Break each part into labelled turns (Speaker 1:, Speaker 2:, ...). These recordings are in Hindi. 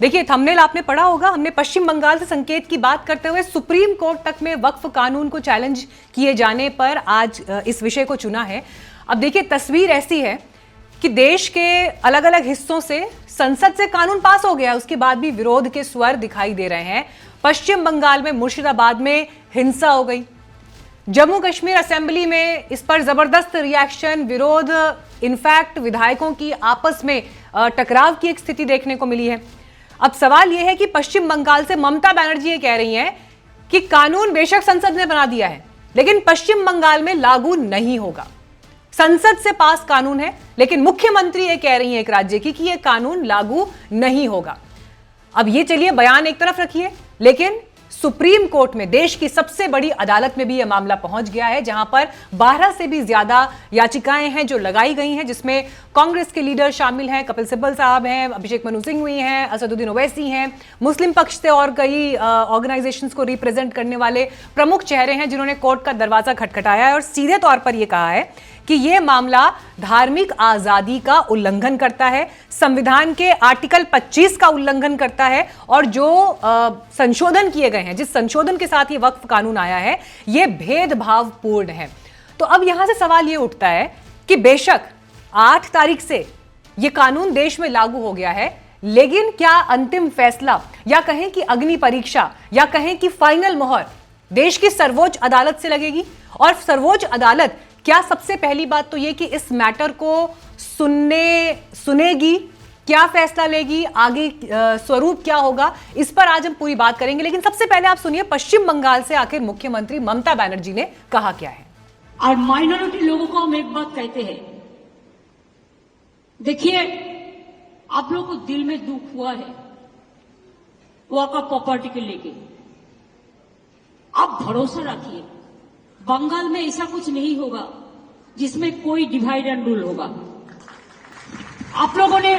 Speaker 1: देखिए, थंबनेल आपने पढ़ा होगा। हमने पश्चिम बंगाल से संकेत की बात करते हुए सुप्रीम कोर्ट तक में वक्फ कानून को चैलेंज किए जाने पर आज इस विषय को चुना है। अब देखिए, तस्वीर ऐसी है कि देश के अलग अलग हिस्सों से संसद से कानून पास हो गया, उसके बाद भी विरोध के स्वर दिखाई दे रहे हैं। पश्चिम बंगाल में मुर्शिदाबाद में हिंसा हो गई, जम्मू कश्मीर असेंबली में इस पर जबरदस्त रिएक्शन, विरोध, इनफैक्ट विधायकों की आपस में टकराव की एक स्थिति देखने को मिली है। अब सवाल यह है कि पश्चिम बंगाल से ममता बनर्जी ये कह रही हैं कि कानून बेशक संसद ने बना दिया है, लेकिन पश्चिम बंगाल में लागू नहीं होगा। संसद से पास कानून है, लेकिन मुख्यमंत्री ये कह रही हैं एक राज्य की कि यह कानून लागू नहीं होगा। अब ये चलिए बयान एक तरफ रखिए, लेकिन सुप्रीम कोर्ट में, देश की सबसे बड़ी अदालत में भी यह मामला पहुंच गया है, जहां पर 12 से भी ज्यादा याचिकाएं हैं जो लगाई गई हैं, जिसमें कांग्रेस के लीडर शामिल हैं, कपिल सिब्बल साहब हैं, अभिषेक मनु सिंघवी हैं, असदुद्दीन ओवैसी हैं, मुस्लिम पक्ष से और कई ऑर्गेनाइजेशंस को रिप्रेजेंट करने वाले प्रमुख चेहरे हैं, जिन्होंने कोर्ट का दरवाजा खटखटाया है और सीधे तौर पर यह कहा है कि यह मामला धार्मिक आजादी का उल्लंघन करता है, संविधान के आर्टिकल 25 का उल्लंघन करता है, और जो संशोधन किए गए हैं, जिस संशोधन के साथ ये वक्फ कानून आया है, यह भेदभावपूर्ण है। तो अब यहां से सवाल यह उठता है कि बेशक 8 तारीख से यह कानून देश में लागू हो गया है, लेकिन क्या अंतिम फैसला, या कहें कि अग्नि परीक्षा, या कहें कि फाइनल मोहर देश की सर्वोच्च अदालत से लगेगी? और सर्वोच्च अदालत क्या, सबसे पहली बात तो यह कि इस मैटर को सुनेगी, क्या फैसला लेगी, आगे स्वरूप क्या होगा, इस पर आज हम पूरी बात करेंगे। लेकिन सबसे पहले आप सुनिए पश्चिम बंगाल से आखिर मुख्यमंत्री ममता बनर्जी ने कहा क्या है।
Speaker 2: और माइनॉरिटी लोगों को हम एक बात कहते हैं, देखिए, आप लोगों को दिल में दुख हुआ है वॉक ऑफ प्रॉपर्टी के लेके, आप भरोसा रखिए, बंगाल में ऐसा कुछ नहीं होगा जिसमें कोई डिवाइड एंड रूल होगा। आप लोगों ने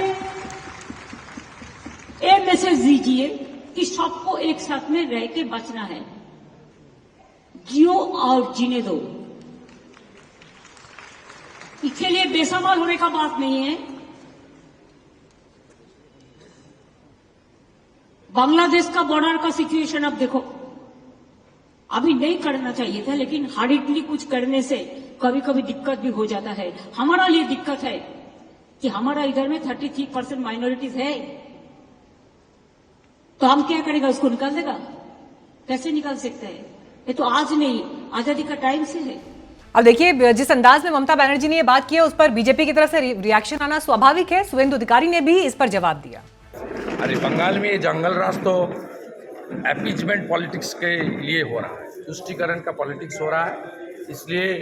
Speaker 2: ये मैसेज दीजिए कि सबको एक साथ में रह के बचना है, जियो और जीने दो। इसके लिए बेसवाल होने का बात नहीं है। बांग्लादेश का बॉर्डर का सिचुएशन अब देखो, अभी नहीं करना चाहिए था, लेकिन हार्डली कुछ करने से कभी कभी दिक्कत भी हो जाता है। हमारा लिए दिक्कत है कि हमारा इधर में 33% माइनॉरिटीज है, तो हम क्या करेगा, उसको निकाल देगा? कैसे निकाल सकते हैं? ये तो आज नहीं, आजादी का टाइम से है।
Speaker 1: अब देखिए, जिस अंदाज में ममता बनर्जी ने यह बात की है, उस पर बीजेपी की तरफ से रिएक्शन आना स्वाभाविक है। शुभेंदु अधिकारी ने भी इस पर जवाब दिया।
Speaker 3: अरे बंगाल में ये जंगल राज तो अपीजमेंट पॉलिटिक्स के लिए हो रहा है, तुष्टीकरण का पॉलिटिक्स हो रहा है, इसलिए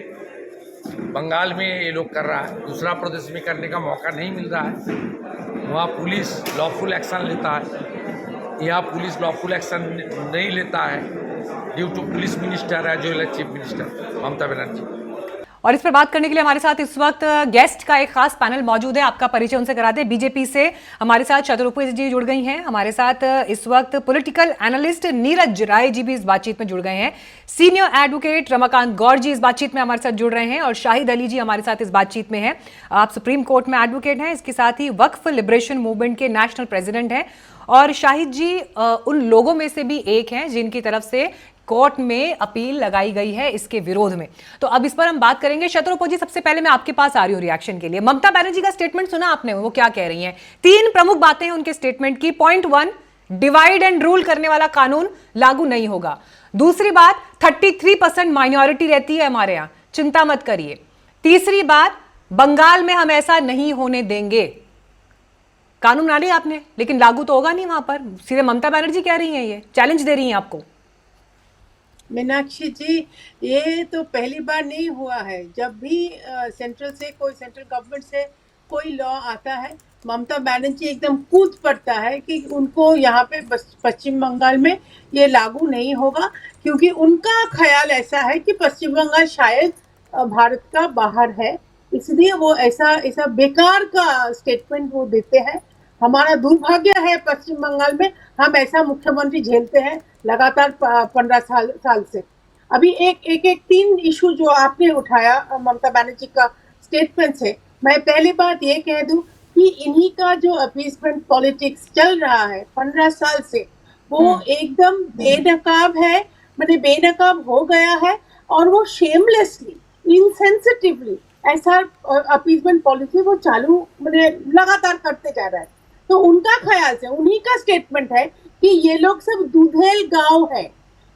Speaker 3: बंगाल में ये लोग कर रहा है। दूसरा प्रदेश में करने का मौका नहीं मिल रहा है। वहाँ पुलिस लॉफुल एक्शन लेता है, यहाँ पुलिस लॉफुल एक्शन नहीं लेता है ड्यू टू पुलिस मिनिस्टर है, जो चीफ मिनिस्टर ममता बनर्जी।
Speaker 1: और इस पर बात करने के लिए हमारे साथ इस वक्त गेस्ट का एक खास पैनल मौजूद है, आपका परिचय उनसे करा दे। बीजेपी से हमारे साथ चतुर्भुज जी जुड़ गई हैं, हमारे साथ इस वक्त पॉलिटिकल एनालिस्ट नीरज राय जी भी इस बातचीत में जुड़ गए हैं, सीनियर एडवोकेट रमाकांत गौर जी इस बातचीत में हमारे साथ जुड़ रहे हैं, और शाहिद अली जी हमारे साथ इस बातचीत में हैं। आप सुप्रीम कोर्ट में एडवोकेट हैं, इसके साथ ही वक्फ लिबरेशन मूवमेंट के नेशनल प्रेसिडेंट हैं, और शाहिद जी उन लोगों में से भी एक हैं जिनकी तरफ से कोर्ट में अपील लगाई गई है इसके विरोध में। तो अब इस पर हम बात करेंगे। शत्रुपो जी, सबसे पहले मैं आपके पास आ रही हूं रिएक्शन के लिए। ममता बनर्जी का स्टेटमेंट सुना आपने, वो क्या कह रही हैं? 3 प्रमुख बातें हैं उनके स्टेटमेंट की। पॉइंट 1, डिवाइड एंड रूल करने वाला कानून लागू नहीं होगा। दूसरी बात, 33% माइनॉरिटी रहती है हमारे यहां, चिंता मत करिए। तीसरी बात, बंगाल में हम ऐसा नहीं होने देंगे। कानून बना लिया आपने, लेकिन लागू तो होगा नहीं वहां पर। सीधे ममता बनर्जी कह रही हैं, ये चैलेंज दे रही हैं आपको।
Speaker 4: मीनाक्षी जी, ये तो पहली बार नहीं हुआ है। जब भी सेंट्रल गवर्नमेंट से कोई लॉ आता है, ममता बनर्जी एकदम कूद पड़ता है कि उनको यहाँ पे पश्चिम बंगाल में ये लागू नहीं होगा, क्योंकि उनका ख्याल ऐसा है कि पश्चिम बंगाल शायद भारत का बाहर है, इसलिए वो ऐसा बेकार का स्टेटमेंट वो देते हैं। हमारा दुर्भाग्य है पश्चिम बंगाल में हम ऐसा मुख्यमंत्री झेलते हैं लगातार 15 साल से। अभी एक 3 इशू जो आपने उठाया ममता बनर्जी का स्टेटमेंट से, मैं पहली बात ये कह दूं कि इन्हीं का जो अपीसमेंट पॉलिटिक्स चल रहा है 15 साल से, वो एकदम बेनकाब है, मैंने बेनकाब हो गया है, और वो शेमलेसली, इनसेंसिटिवली ऐसा अपीसमेंट पॉलिसी वो चालू मैंने लगातार करते जा रहा है। तो उनका ख्याल से, उन्हीं का स्टेटमेंट है कि ये लोग सब दूधेल गांव है,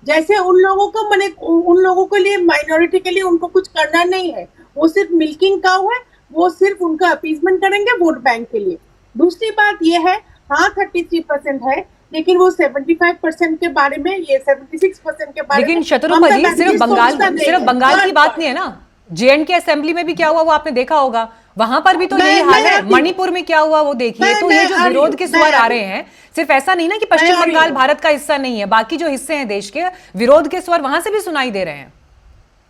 Speaker 4: जैसे उन लोगों को, मैंने उन लोगों के लिए, माइनॉरिटी के लिए उनको कुछ करना नहीं है, वो सिर्फ मिल्किंग काउ है, वो सिर्फ उनका अपीसमेंट करेंगे वोट बैंक के लिए। दूसरी बात ये है, हाँ 33% है, लेकिन वो 75% के बारे में, ये 76% के बारे
Speaker 1: लेकिन
Speaker 4: में
Speaker 1: शत्रुघ्न जी, सिर्फ
Speaker 4: सिर्फ
Speaker 1: बंगाल की बात नहीं है ना, JNK असेंबली में भी क्या हुआ वो आपने देखा होगा, वहां पर भी तो यही हाल है। मणिपुर में क्या हुआ वो देखिए। तो ये जो विरोध के स्वर आ रहे हैं, सिर्फ ऐसा नहीं ना कि पश्चिम बंगाल भारत का हिस्सा नहीं है, बाकी जो हिस्से हैं देश के, विरोध के स्वर वहां से भी सुनाई दे रहे हैं।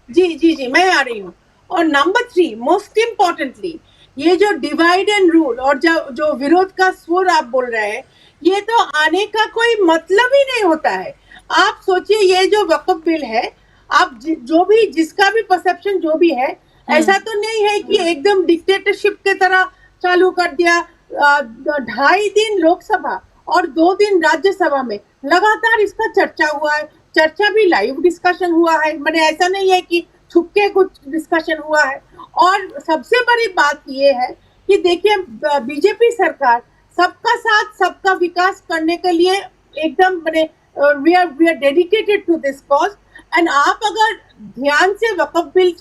Speaker 4: जी जी जी, मैं आ रही हूँ। और नंबर 3, मोस्ट इम्पोर्टेंटली, ये जो डिवाइड एंड रूल और जो विरोध का स्वर आप बोल रहे हैं, ये तो आने का कोई मतलब ही नहीं होता है। आप सोचिए, ये जो वक्फ बिल है, आप जो भी, जिसका भी परसेप्शन जो भी है, ऐसा तो नहीं है कि एकदम डिक्टेटरशिप की तरह चालू कर दिया। 2.5 दिन लोकसभा और 2 दिन राज्यसभा में लगातार इसका चर्चा हुआ है, चर्चा भी लाइव डिस्कशन हुआ है, मैंने ऐसा नहीं है कि छुप के कुछ डिस्कशन हुआ है। और सबसे बड़ी बात ये है कि देखिए, बीजेपी सरकार सबका साथ सबका विकास करने के लिए एकदम, मैंने we are dedicated to this cause. And आप अगर ध्यान से वक्फ बिल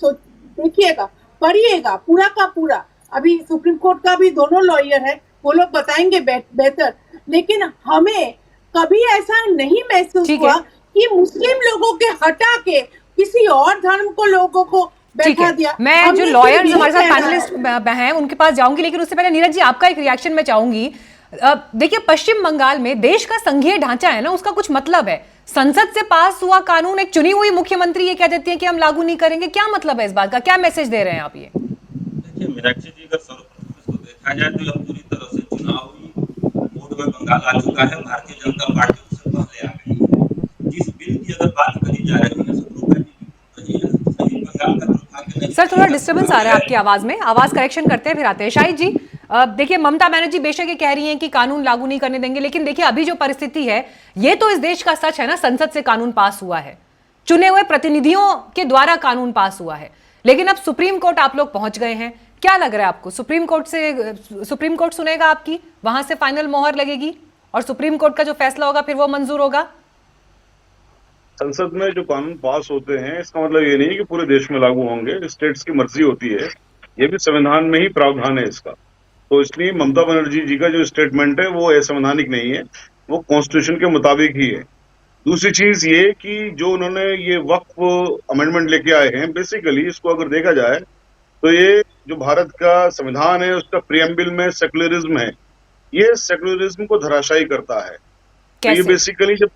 Speaker 4: देखिएगा, पढ़िएगा पूरा का पूरा, अभी सुप्रीम कोर्ट का भी दोनों लॉयर है, वो लोग बताएंगे बेहतर, लेकिन हमें कभी ऐसा नहीं महसूस हुआ कि मुस्लिम लोगों के हटा के किसी और धर्म को, लोगों को बैठा दिया।
Speaker 1: मैं जो लॉयर्स हमारे साथ पैनलिस्ट हैं उनके पास जाऊंगी, लेकिन उससे पहले नीरज जी आपका एक रिएक्शन मैं चाहूंगी। देखिए, पश्चिम बंगाल में देश का संघीय ढांचा है ना, उसका कुछ मतलब है। संसद से पास हुआ कानून, एक चुनी हुई मुख्यमंत्री ये कह देती है कि हम लागू नहीं करेंगे, क्या मतलब है इस बात का, क्या मैसेज दे रहे हैं आप? ये
Speaker 5: देखिए मीनाक्षी जी, अगर सर्वप्रथम इसको देखा जाए तो यह पूरी तरह से चुनावी मोड में बंगाल आ चुका है। भारतीय जनता पार्टी उससे पहले आ गई है। जिस बिल की अगर बात करी जा रही है,
Speaker 1: सर थोड़ा डिस्टर्बेंस आ रहा है आपकी आवाज में, आवाज करेक्शन करते हैं फिर आते हैं। शाहिद जी, देखिए ममता बनर्जी बेशक ये कह रही हैं कि कानून लागू नहीं करने देंगे, लेकिन देखिए अभी जो परिस्थिति है, ये तो इस देश का सच है ना, संसद से कानून पास हुआ है, चुने हुए प्रतिनिधियों के द्वारा कानून पास हुआ है, लेकिन अब सुप्रीम कोर्ट आप लोग पहुंच गए हैं। क्या लग रहा है आपको, सुप्रीम कोर्ट सुनेगा आपकी, वहां से फाइनल मोहर लगेगी और सुप्रीम कोर्ट का जो फैसला होगा फिर वो मंजूर होगा?
Speaker 6: संसद में जो कानून पास होते हैं, इसका मतलब ये नहीं कि पूरे देश में लागू होंगे, स्टेट्स की मर्जी होती है, ये भी संविधान में ही प्रावधान है इसका। तो इसलिए ममता बनर्जी जी का जो स्टेटमेंट है वो असंवैधानिक नहीं है, वो कॉन्स्टिट्यूशन के मुताबिक ही है। दूसरी चीज ये कि जो उन्होंने ये वक्फ अमेंडमेंट लेके आए हैं, बेसिकली इसको अगर देखा जाए तो ये जो भारत का संविधान है उसका प्रियम्बल में सेक्युलरिज्म है, ये सेक्युलरिज्म को धराशायी करता है। तो ये बेसिकली जब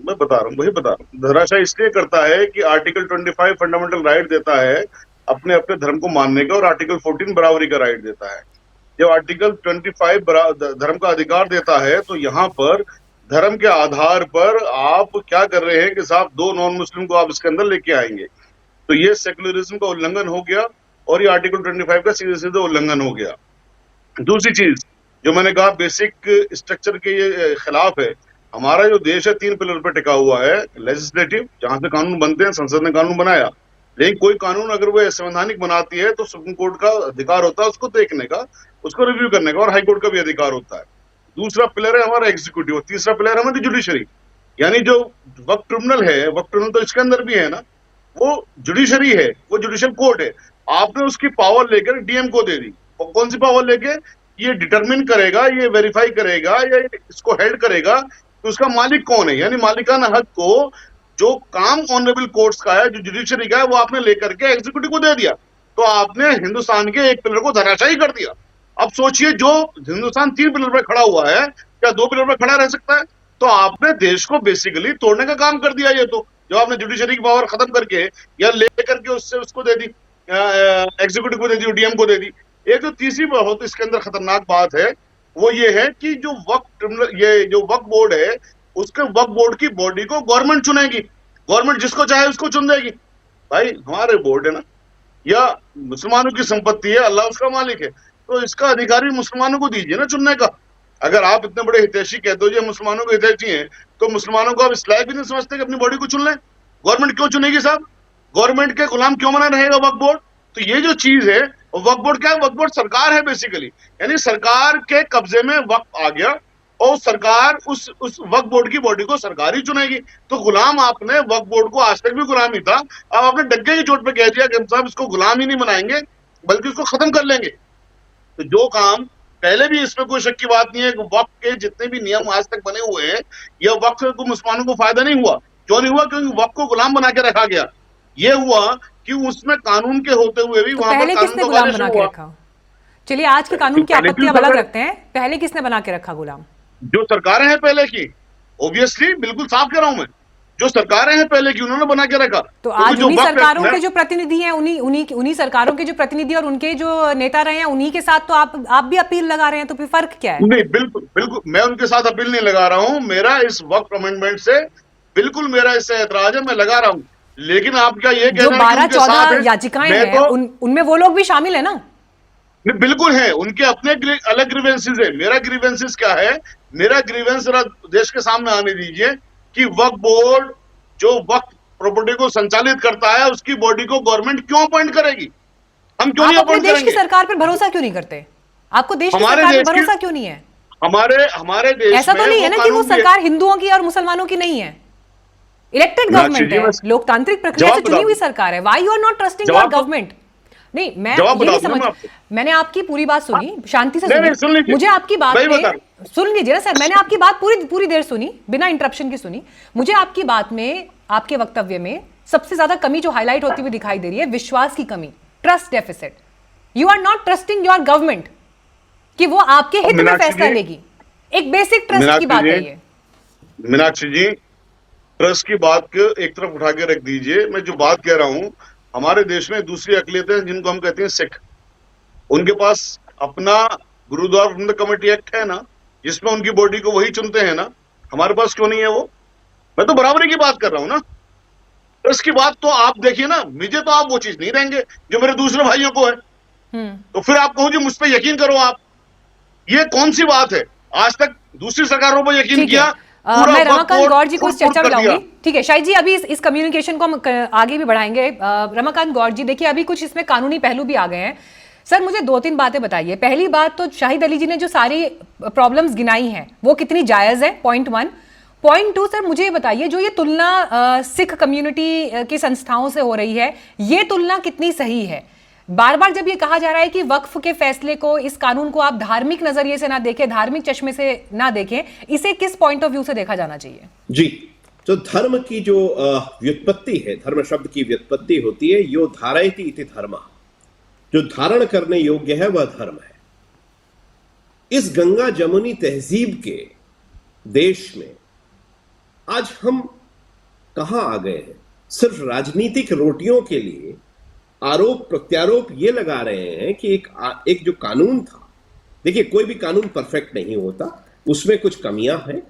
Speaker 6: मैं बता रहा हूँ, वही बता रहा हूँ, धराशायी इसलिए करता है कि आर्टिकल 25 फंडामेंटल राइट देता है अपने अपने धर्म को मानने का, और आर्टिकल 14 बराबरी का राइट देता है। जब आर्टिकल 25 धर्म का अधिकार देता है, तो यहाँ पर धर्म के आधार पर आप क्या कर रहे हैं कि साहब 2 नॉन मुस्लिम को आप इसके अंदर लेके आएंगे, तो ये सेक्युलरिज्म का उल्लंघन हो गया और ये आर्टिकल 25 का सीधे सीधे उल्लंघन हो गया। दूसरी चीज जो मैंने कहा, बेसिक स्ट्रक्चर के ये खिलाफ है। हमारा जो देश है 3 पिलर पर टिका हुआ है, लेजिस्लेटिव, जहां से कानून बनते हैं, संसद ने कानून बनाया, लेकिन कोई कानून अगर वो असंवैधानिक बनाती है तो सुप्रीम कोर्ट का अधिकार होता है उसको देखने का, उसको रिव्यू करने का, और हाई कोर्ट का भी अधिकार होता है। दूसरा पिलर है हमारा एग्जीक्यूटिव, और तीसरा पिलर है हमारी जुडिशरी, यानी जो वक्फ ट्रिब्यूनल है, वक्फ ट्रिब्यूनल तो इसके अंदर भी है ना, वो जुडिशरी है, वो जुडिशियल कोर्ट है। आपने उसकी पावर लेकर डीएम को दे दी, और कौन सी पावर लेके, ये डिटरमिन करेगा, ये वेरीफाई करेगा या इसको हेल्ड करेगा तो उसका मालिक कौन है, यानी मालिकाना हक को जो काम ऑनरेबल कोर्ट्स का है, जो जुडिशरी का है, वो आपने लेकर के एग्जीक्यूटिव को दे दिया, तो आपने हिंदुस्तान के एक पिलर को धराशायी कर दिया। अब सोचिए, जो हिंदुस्तान 3 पिलर पर खड़ा हुआ है, क्या 2 पिलर पर खड़ा रह सकता है? तो आपने देश को बेसिकली तोड़ने का काम कर दिया। ये तो जो आपने जुडिशरी की पावर खत्म करके या लेकर के उससे उसको दे दी, एग्जीक्यूटिव को दे दी, डीएम को दे दी। एक जो तीसरी बहुत इसके अंदर खतरनाक बात है, वो ये है कि जो वक्फ ट्रिब्यूनल, ये जो वक्फ बोर्ड है, उसके वक्फ बोर्ड की बॉडी को गवर्नमेंट चुनेगी, गवर्नमेंट जिसको चाहे उसको चुन देगी। भाई हमारे बोर्ड है ना, या मुसलमानों की संपत्ति है, अल्लाह उसका मालिक है, तो इसका अधिकार भी मुसलमानों को दीजिए ना चुनने का। अगर आप इतने बड़े हितैषी कहते हो, जो मुसलमानों के हितैषी हैं, तो मुसलमानों को आप इस लायक भी नहीं समझते कि अपनी बॉडी को चुन लें? गवर्नमेंट क्यों चुनेगी साहब? गवर्नमेंट के गुलाम क्यों बना रहेगा वक्फ बोर्ड? तो ये जो चीज है, वक्फ बोर्ड क्या है? वक्फ बोर्ड सरकार है बेसिकली, यानी सरकार के कब्जे में वक्फ आ गया और सरकार उस वक्फ बोर्ड की बॉडी को सरकार ही चुनेगी। तो गुलाम आपने वक्फ बोर्ड को, आज तक भी गुलाम ही था, अब आपने डग्गे की चोट पे कह दिया कि हम साहब इसको गुलाम ही नहीं बनाएंगे बल्कि इसको खत्म कर लेंगे। तो जो काम पहले भी, इसमें कोई शक की बात नहीं है कि वक्फ के जितने भी नियम आज तक बने हुए हैं, यह वक्फ को मुसलमानों को फायदा नहीं हुआ। क्यों नहीं हुआ? क्योंकि वक्फ को गुलाम बना के रखा गया। ये हुआ कि उसमें कानून के होते हुए भी
Speaker 1: तो
Speaker 6: वहां
Speaker 1: पहले
Speaker 6: पर
Speaker 1: किसने
Speaker 6: कानून
Speaker 1: गुलाम बना के रखा? चलिए आज के कानून की आपत्ति अब अलग रखते हैं, पहले किसने बना के रखा गुलाम?
Speaker 6: जो सरकारें हैं पहले की, ऑब्वियसली, बिल्कुल साफ कह रहा हूं मैं, जो सरकारें हैं पहले की उन्होंने बना के रखा।
Speaker 1: तो आज उन्हीं सरकारों के जो प्रतिनिधि हैं, उन्हीं सरकारों के जो प्रतिनिधि और उनके जो नेता रहे हैं, उन्हीं के साथ तो आप भी अपील लगा रहे हैं, तो फिर फर्क क्या है?
Speaker 6: नहीं, बिल्कुल बिल्कुल मैं उनके साथ अपील नहीं लगा रहा हूं। मेरा इस वक्फ अमेंडमेंट से बिल्कुल मेरा इससे ऐतराज है, मैं लगा रहा हूं। लेकिन आप क्या ये कह
Speaker 1: जो
Speaker 6: रहे हैं
Speaker 1: 12-14 याचिकाएं हैं, उनमें वो लोग भी शामिल है ना?
Speaker 6: बिल्कुल है, उनके अपने अलग ग्रीवेंसेस है। मेरा ग्रीवेंसेस क्या है? मेरा ग्रीवेंस देश के सामने आने दीजिए कि वक्फ बोर्ड जो वक्फ प्रॉपर्टी को संचालित करता है, उसकी बॉडी को गवर्नमेंट क्यों अपॉइंट करेगी? हम क्यों नहीं अपॉइंट करेंगे?
Speaker 1: देश की सरकार पर भरोसा क्यों नहीं करते? आपको देश की सरकार पर भरोसा क्यों नहीं है?
Speaker 6: हमारे देश
Speaker 1: ऐसा तो नहीं है ना कि वो सरकार हिंदुओं की और मुसलमानों की नहीं है। इलेक्टेड गवर्नमेंट है, लोकतांत्रिक प्रक्रिया से चुनी हुई सरकार है। Why you are not trusting your government? नहीं, मैं ये नहीं समझ, मैंने आपकी पूरी बात सुनी, शांति से सुनी, मुझे आपकी बात में सुन लीजिए ना सर, मैंने आपकी बात पूरी देर सुनी, बिना इंटरप्शन की सुनी। मुझे आपकी बात में, आपके वक्तव्य में सबसे ज्यादा कमी जो हाईलाइट होती हुई दिखाई दे रही है, विश्वास की कमी, trust deficit. You are not trusting your government कि वो आपके हित में फैसला लेगी। एक बेसिक ट्रस्ट की बात है ये।
Speaker 6: मीनाक्षी जी, ट्रस्ट की बात को एक तरफ उठा के रख दीजिए। मैं जो बात कह रहा हूं, हमारे देश में दूसरी अकलियतें हैं जिनको हम कहते हैं सिख, उनके पास अपना गुरुद्वारा प्रबंधक कमेटी एक्ट है ना, जिसमें उनकी बॉडी को वही चुनते हैं ना। हमारे पास क्यों नहीं है वो? मैं तो बराबरी की बात कर रहा हूं ना। ट्रस्ट की बात तो आप देखिए ना, मुझे तो आप वो चीज नहीं देंगे जो मेरे दूसरे भाइयों को है। तो फिर आप कहो जी मुझ पर यकीन करो आप, ये कौन सी बात है? आज तक दूसरी सरकारों पर यकीन किया।
Speaker 1: मैं रमाकांत गौड़ जी को इस चर्चा में लाऊंगी। ठीक है शाहिद जी, अभी इस कम्युनिकेशन को हम आगे भी बढ़ाएंगे। रमाकांत गौड़ जी, देखिए अभी कुछ इसमें कानूनी पहलू भी आ गए हैं। सर मुझे 2-3 बातें बताइए। पहली बात तो शाहिद अली जी ने जो सारी प्रॉब्लम्स गिनाई हैं वो कितनी जायज है, पॉइंट 1। पॉइंट 2 सर मुझे बताइए, जो ये तुलना सिख कम्युनिटी की संस्थाओं से हो रही है, ये तुलना कितनी सही है? बार बार जब ये कहा जा रहा है कि वक्फ के फैसले को, इस कानून को आप धार्मिक नजरिए से ना देखें, धार्मिक चश्मे से ना देखें, इसे किस पॉइंट ऑफ व्यू से देखा जाना चाहिए?
Speaker 7: जी, तो धर्म की जो व्युत्पत्ति है, धर्म शब्द की व्युत्पत्ति होती है यो धारयति इति धर्म, जो धारण करने योग्य है वह धर्म है। इस गंगा जमुनी तहजीब के देश में आज हम कहां आ गए हैं? सिर्फ राजनीतिक रोटियों के लिए आरोप प्रत्यारोप ये लगा रहे हैं कि एक जो कानून था, देखिए कोई भी कानून परफेक्ट नहीं होता, उसमें कुछ कमियां हैं,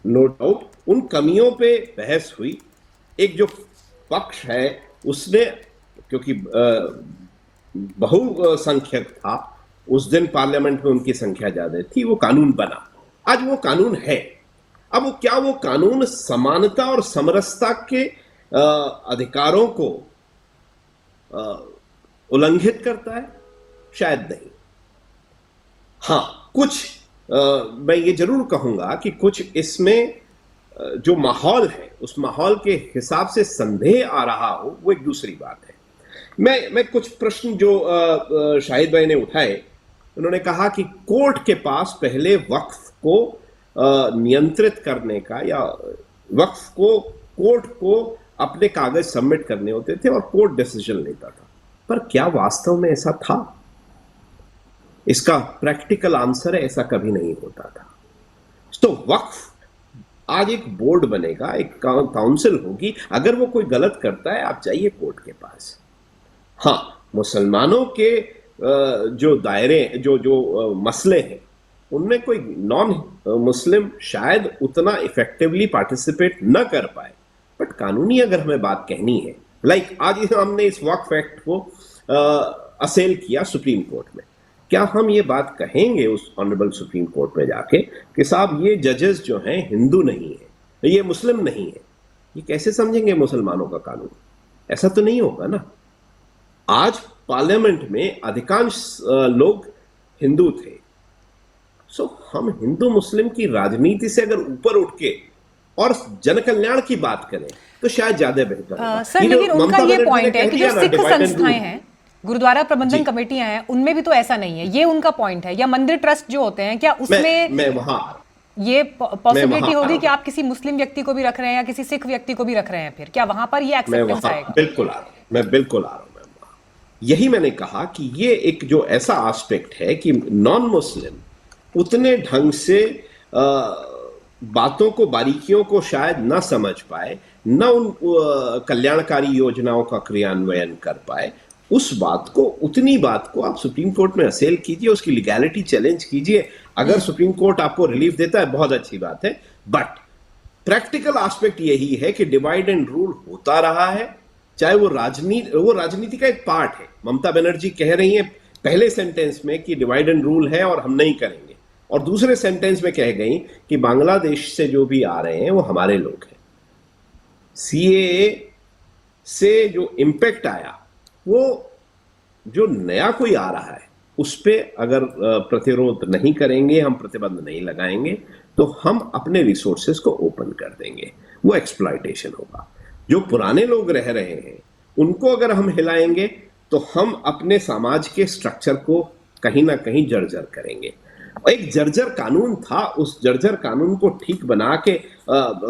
Speaker 7: नो डाउट। उन कमियों पे बहस हुई। एक जो पक्ष है उसने, क्योंकि बहुसंख्यक था उस दिन पार्लियामेंट में, उनकी संख्या ज्यादा थी, वो कानून बना। आज वो कानून है। अब वो कानून समानता और समरसता के अधिकारों को उल्लंघित करता है? शायद नहीं। हां, कुछ मैं ये जरूर कहूंगा कि कुछ इसमें जो माहौल है, उस माहौल के हिसाब से संदेह आ रहा हो, वो एक दूसरी बात है। मैं कुछ प्रश्न जो शाहिद भाई ने उठाए, उन्होंने कहा कि कोर्ट के पास पहले वक्फ को नियंत्रित करने का, या वक्फ को कोर्ट को अपने कागज सबमिट करने होते थे और कोर्ट डिसीजन लेता था। पर क्या वास्तव में ऐसा था? इसका प्रैक्टिकल आंसर है, ऐसा कभी नहीं होता था। तो वक्फ आज एक बोर्ड बनेगा, एक काउंसिल होगी। अगर वो कोई गलत करता है, आप जाइए कोर्ट के पास। हाँ, मुसलमानों के जो दायरे, जो मसले हैं, उनमें कोई नॉन मुस्लिम शायद उतना इफेक्टिवली पार्टिसिपेट न कर पाए। बट कानूनी अगर हमें बात कहनी है, लाइक आज हमने इस वक्फ एक्ट को असेल किया सुप्रीम कोर्ट में, क्या हम ये बात कहेंगे उस ऑनरेबल सुप्रीम कोर्ट में जाके कि साहब ये जजेस जो हैं हिंदू नहीं है, ये मुस्लिम नहीं है, ये कैसे समझेंगे मुसलमानों का कानून? ऐसा तो नहीं होगा ना। आज पार्लियामेंट में अधिकांश लोग हिंदू थे। सो हम हिंदू मुस्लिम की राजनीति से अगर ऊपर उठ के और जन कल्याण की बात करें तो शायद ज्यादा बेहतर होगा।
Speaker 1: सर
Speaker 7: ये जो
Speaker 1: लेकिन उनका
Speaker 7: ममता
Speaker 1: ये
Speaker 7: बनर्जी ने
Speaker 1: पॉइंट है
Speaker 7: कह
Speaker 1: कि
Speaker 7: दिया
Speaker 1: जो
Speaker 7: ना,
Speaker 1: सिख
Speaker 7: divide and
Speaker 1: संस्थाएं
Speaker 7: rule,
Speaker 1: हैं, गुरुद्वारा प्रबंधन
Speaker 7: जी।
Speaker 1: कमेटियां हैं, उनमें भी तो ऐसा नहीं है, ये उनका पॉइंट है। या मंदिर ट्रस्ट जो होते हैं, क्या उसमें
Speaker 7: मैं वहां
Speaker 1: ये पॉसिबिलिटी
Speaker 7: वहां आ
Speaker 1: होगी
Speaker 7: रहा
Speaker 1: कि आप किसी मुस्लिम व्यक्ति को भी रख रहे हैं या किसी सिख व्यक्ति को भी रख रहे हैं, फिर क्या वहां पर ये
Speaker 7: मैं
Speaker 1: एक्सेप्टेंस
Speaker 7: वहां
Speaker 1: आएगा?
Speaker 7: बिल्कुल आ रहा हूं, मैं बिल्कुल आ रहा हूं, मैं वहां। यही मैंने कहा कि ये एक जो ऐसा एस्पेक्ट है कि नॉन मुस्लिम उतने ढंग से बातों को, बारीकियों को शायद न समझ पाए, न उन कल्याणकारी योजनाओं का क्रियान्वयन कर पाए। उस बात को, उतनी बात को आप सुप्रीम कोर्ट में असेल कीजिए, उसकी लीगैलिटी चैलेंज कीजिए। अगर सुप्रीम कोर्ट आपको रिलीफ देता है बहुत अच्छी बात है, बट प्रैक्टिकल एस्पेक्ट यही है कि डिवाइड एंड रूल होता रहा है, चाहे वो राजनीति का एक पार्ट है। ममता बनर्जी कह रही है पहले सेंटेंस में कि डिवाइड एंड रूल है और हम नहीं करेंगे, और दूसरे सेंटेंस में कह गई कि बांग्लादेश से जो भी आ रहे हैं वो हमारे लोग हैं। सीएए से जो इम्पैक्ट आया, वो जो नया कोई आ रहा है उस पर अगर प्रतिरोध नहीं करेंगे, हम प्रतिबंध नहीं लगाएंगे, तो हम अपने रिसोर्सेज को ओपन कर देंगे, वो एक्सप्लॉयटेशन होगा। जो पुराने लोग रह रहे हैं उनको अगर हम हिलाएंगे तो हम अपने समाज के स्ट्रक्चर को कहीं ना कहीं जर्जर करेंगे। एक जर्जर कानून था, उस जर्जर कानून को ठीक बना के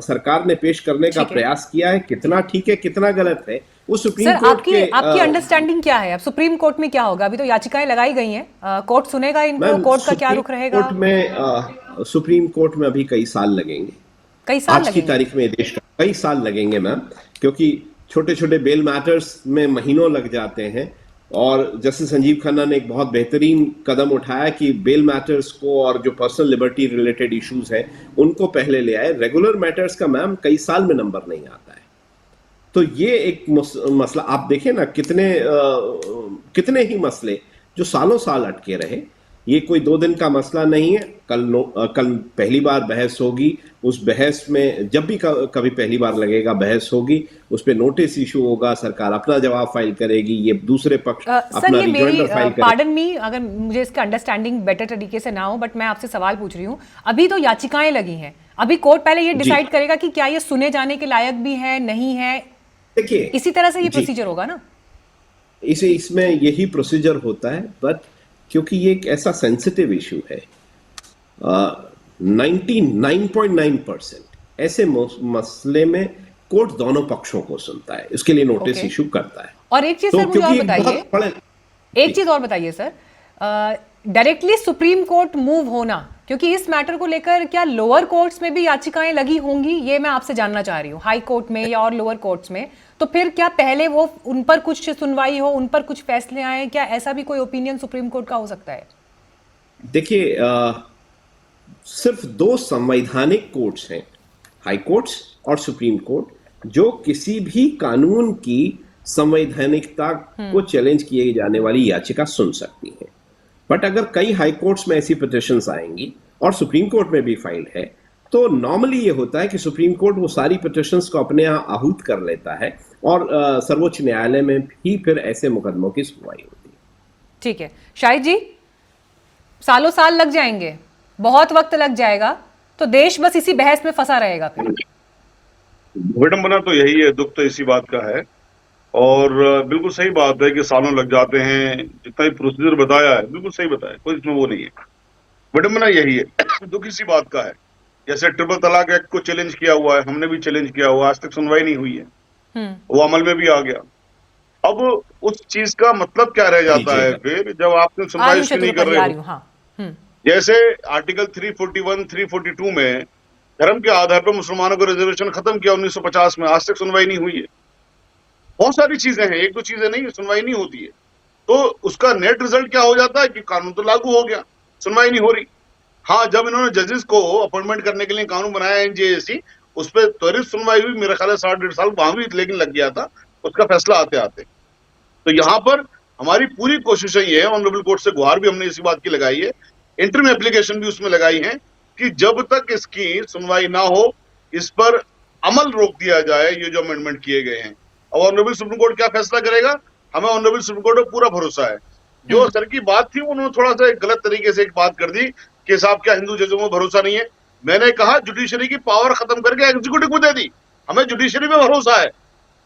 Speaker 7: सरकार ने पेश करने का प्रयास किया है। कितना ठीक है, कितना गलत है, वो सुप्रीम कोर्ट के
Speaker 1: आपकी अंडरस्टैंडिंग क्या है? अब सुप्रीम कोर्ट में क्या होगा? अभी तो याचिकाएं लगाई गई हैं, कोर्ट सुनेगा इनको, कोर्ट का क्या रुख रहेगा?
Speaker 7: कोर्ट में सुप्रीम कोर्ट में अभी कई साल लगेंगे,
Speaker 1: कई साल
Speaker 7: आज की तारीख में देश का कई साल लगेंगे मैम, क्योंकि छोटे छोटे बेल मैटर्स में महीनों लग जाते हैं। और जस्टिस संजीव खन्ना ने एक बहुत बेहतरीन कदम उठाया कि बेल मैटर्स को और जो पर्सनल लिबर्टी रिलेटेड इश्यूज हैं उनको पहले ले आए। रेगुलर मैटर्स का मैम कई साल में नंबर नहीं आता है। तो ये एक मसला आप देखें ना, कितने ही मसले जो सालों साल अटके रहे, ये कोई 2 दिन का मसला नहीं है। कल पहली बार बहस होगी, उस बहस में जब भी कभी पहली बार लगेगा बहस होगी, उस पे नोटिस इशू होगा, सरकार अपना जवाब फाइल करेगी, ये दूसरे पक्ष अपना रिजॉइंडर फाइल करेगा।
Speaker 1: पार्डन मी, अगर मुझे इसका अंडरस्टैंडिंग बेटर तरीके से ना हो, बट मैं आपसे सवाल पूछ रही हूँ। अभी तो याचिकाएं लगी हैं, अभी कोर्ट पहले ये डिसाइड करेगा कि क्या ये सुने जाने के लायक भी है, नहीं है। देखिए, इसी तरह से ये प्रोसीजर होगा ना?
Speaker 7: इसमें यही प्रोसीजर होता है, बट क्योंकि ये एक ऐसा सेंसिटिव इशू है, 99.9% ऐसे मसले में कोर्ट दोनों पक्षों को सुनता है, इसके लिए नोटिस इशू करता है।
Speaker 1: और एक चीज सर मुझे और बताइए, एक चीज और बताइए sir, directly supreme court move होना, क्योंकि इस मैटर को लेकर क्या लोअर कोर्ट्स में भी याचिकाएं लगी होंगी, ये मैं आपसे जानना चाह रही हूँ, हाई कोर्ट में या और लोअर कोर्ट्स में। तो फिर क्या पहले वो उन पर कुछ सुनवाई हो, उन पर कुछ फैसले आए, क्या ऐसा भी कोई ओपिनियन सुप्रीम कोर्ट का हो सकता है?
Speaker 7: देखिए, सिर्फ 2 संवैधानिक कोर्ट्स हैं, हाई कोर्ट्स और सुप्रीम कोर्ट, जो किसी भी कानून की संवैधानिकता को चैलेंज किए जाने वाली याचिका सुन सकती हैं। बट अगर कई हाई कोर्ट्स में ऐसी पिटिशंस आएंगी और सुप्रीम कोर्ट में भी फाइल है, तो नॉर्मली ये होता है कि सुप्रीम कोर्ट वो सारी पिटिशंस को अपने यहाँ आहूत कर लेता है और सर्वोच्च न्यायालय में भी फिर ऐसे मुकदमों की सुनवाई होती है।
Speaker 1: ठीक है शाहिद जी, सालों साल लग जाएंगे, बहुत वक्त लग जाएगा, तो देश बस इसी बहस में फंसा रहेगा फिर।
Speaker 6: विडंबना तो यही है, दुख तो इसी बात का है। और बिल्कुल सही बात है कि सालों लग जाते हैं, जितना भी प्रोसीजर बताया है बिल्कुल सही बताया, कोई इसमें वो नहीं है। विडंबना यही है, दुख इसी बात का है। जैसे ट्रिपल तलाक एक्ट को चैलेंज किया हुआ है, हमने भी चैलेंज किया हुआ, आज तक सुनवाई नहीं हुई है, वो अमल में भी आ गया। अब उस चीज का मतलब क्या रह जाता है फिर, जब आपने सुनवाई नहीं कर रहे हो। जैसे आर्टिकल 341, 342 में धर्म के आधार पर मुसलमानों को रिजर्वेशन खत्म किया 1950 में, आज तक सुनवाई नहीं हुई है। बहुत सारी चीजें हैं, एक दो चीजें नहीं, सुनवाई नहीं होती है। तो उसका नेट रिजल्ट क्या हो जाता है कि कानून तो लागू हो गया, सुनवाई नहीं हो रही। हाँ, जब इन्होंने जजेस को अपॉइंटमेंट करने के लिए कानून बनाया एनजेएसी, उस पर त्वरित सुनवाई हुई, मेरा ख्याल है 60-1.5 साल वहां भी लेकिन लग गया था उसका फैसला आते आते। तो यहाँ पर हमारी पूरी कोशिश ये है, ऑनरेबल कोर्ट से गुहार भी हमने इसी बात की लगाई है, इंटरिम एप्लीकेशन भी उसमें लगाई है कि जब तक इसकी सुनवाई ना हो इस पर अमल रोक दिया जाए, ये जो अमेंडमेंट किए गए हैं। अब ऑनरेबल सुप्रीम कोर्ट क्या फैसला करेगा, हमें ऑनरेबल सुप्रीम कोर्ट पर पूरा भरोसा है। जो सर की बात थी उन्होंने थोड़ा सा गलत तरीके से एक बात कर दी कि साहब क्या हिंदू जजों में भरोसा नहीं है। मैंने कहा जुडिशरी की पावर खत्म करके एग्जीक्यूटिव को दे दी, हमें जुडिशरी पे भरोसा है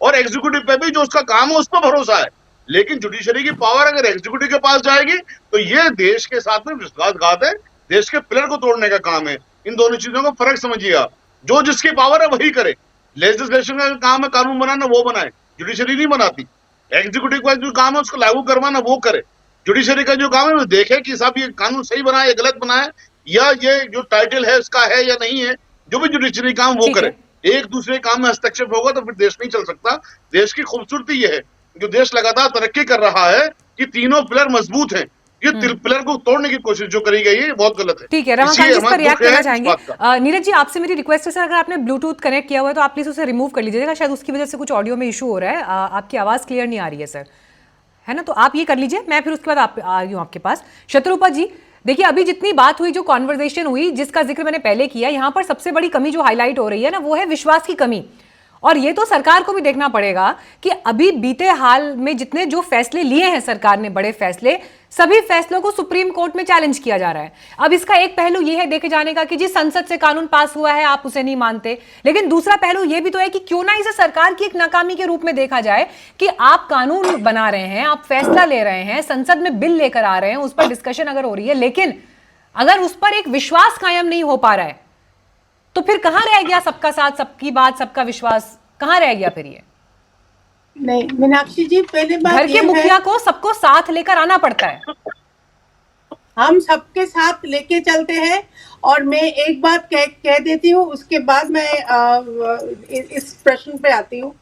Speaker 6: और एग्जीक्यूटिव पे भी जो उसका काम है उस पर भरोसा है। लेकिन जुडिशरी की पावर अगर एग्जीक्यूटिव के पास जाएगी तो ये देश के साथ में विश्वासघात है, देश के पिलर को तोड़ने का काम है। इन दोनों चीजों का फर्क समझिएगा। जो जिसकी पावर है वही करे। लेजिस्लेशन का काम है कानून बनाना, वो बनाए, जुडिशरी नहीं बनाती। एग्जीक्यूटिव का जो काम है उसको लागू करवाना वो करे। जुडिशरी का जो काम है वो देखे कि साहब ये कानून सही बना है या गलत बना है, या ये जो टाइटल है इसका है या नहीं है। जो भी जुडिशरी काम वो करे। एक दूसरे काम में हस्तक्षेप होगा तो फिर देश नहीं चल सकता। देश की खूबसूरती ये है, जो देश लगातार तरक्की कर रहा है कि तीनों पिलर मजबूत हैं। ये पिलर को तोड़ने की कोशिश जो करी गई है बहुत गलत है।
Speaker 1: ठीक है, रमाकांत जी इस पर रिएक्ट करना चाहेंगे। नीरज जी आपसे मेरी रिक्वेस्ट है सर, अगर आपने ब्लूटूथ कनेक्ट किया हुआ है तो आप प्लीज उसे रिमूव कर लीजिएगा, शायद उसकी वजह से कुछ ऑडियो में इशू हो रहा है, आपकी आवाज क्लियर नहीं आ रही है सर, है ना। तो आप ये कर लीजिए, मैं फिर उसके बाद आ रही हूँ आपके पास। शत्रुपा जी देखिए, अभी जितनी बात हुई, जो कॉन्वर्सेशन हुई, जिसका जिक्र मैंने पहले किया, यहाँ पर सबसे बड़ी कमी जो हाईलाइट हो रही है ना वो है विश्वास की कमी। और ये तो सरकार को भी देखना पड़ेगा कि अभी बीते हाल में जितने जो फैसले लिए हैं सरकार ने, बड़े फैसले, सभी फैसलों को सुप्रीम कोर्ट में चैलेंज किया जा रहा है। अब इसका एक पहलू ये है देखे जाने का कि जी संसद से कानून पास हुआ है, आप उसे नहीं मानते, लेकिन दूसरा पहलू ये भी तो है कि क्यों ना इसे सरकार की एक नाकामी के रूप में देखा जाए कि आप कानून बना रहे हैं, आप फैसला ले रहे हैं, संसद में बिल लेकर आ रहे हैं, उस पर डिस्कशन अगर हो रही है, लेकिन अगर उस पर एक विश्वास कायम नहीं हो पा रहा है तो फिर कहां रह गया सबका साथ, सबकी बात, सबका विश्वास, कहां रह गया फिर? ये
Speaker 4: नहीं मीनाक्षी जी, पहले बात
Speaker 1: घर के मुखिया को सबको साथ लेकर आना पड़ता है।
Speaker 4: हम सबके साथ लेके चलते हैं। और मैं एक बात कह देती हूँ, उसके बाद मैं इस प्रश्न पे आती हूँ।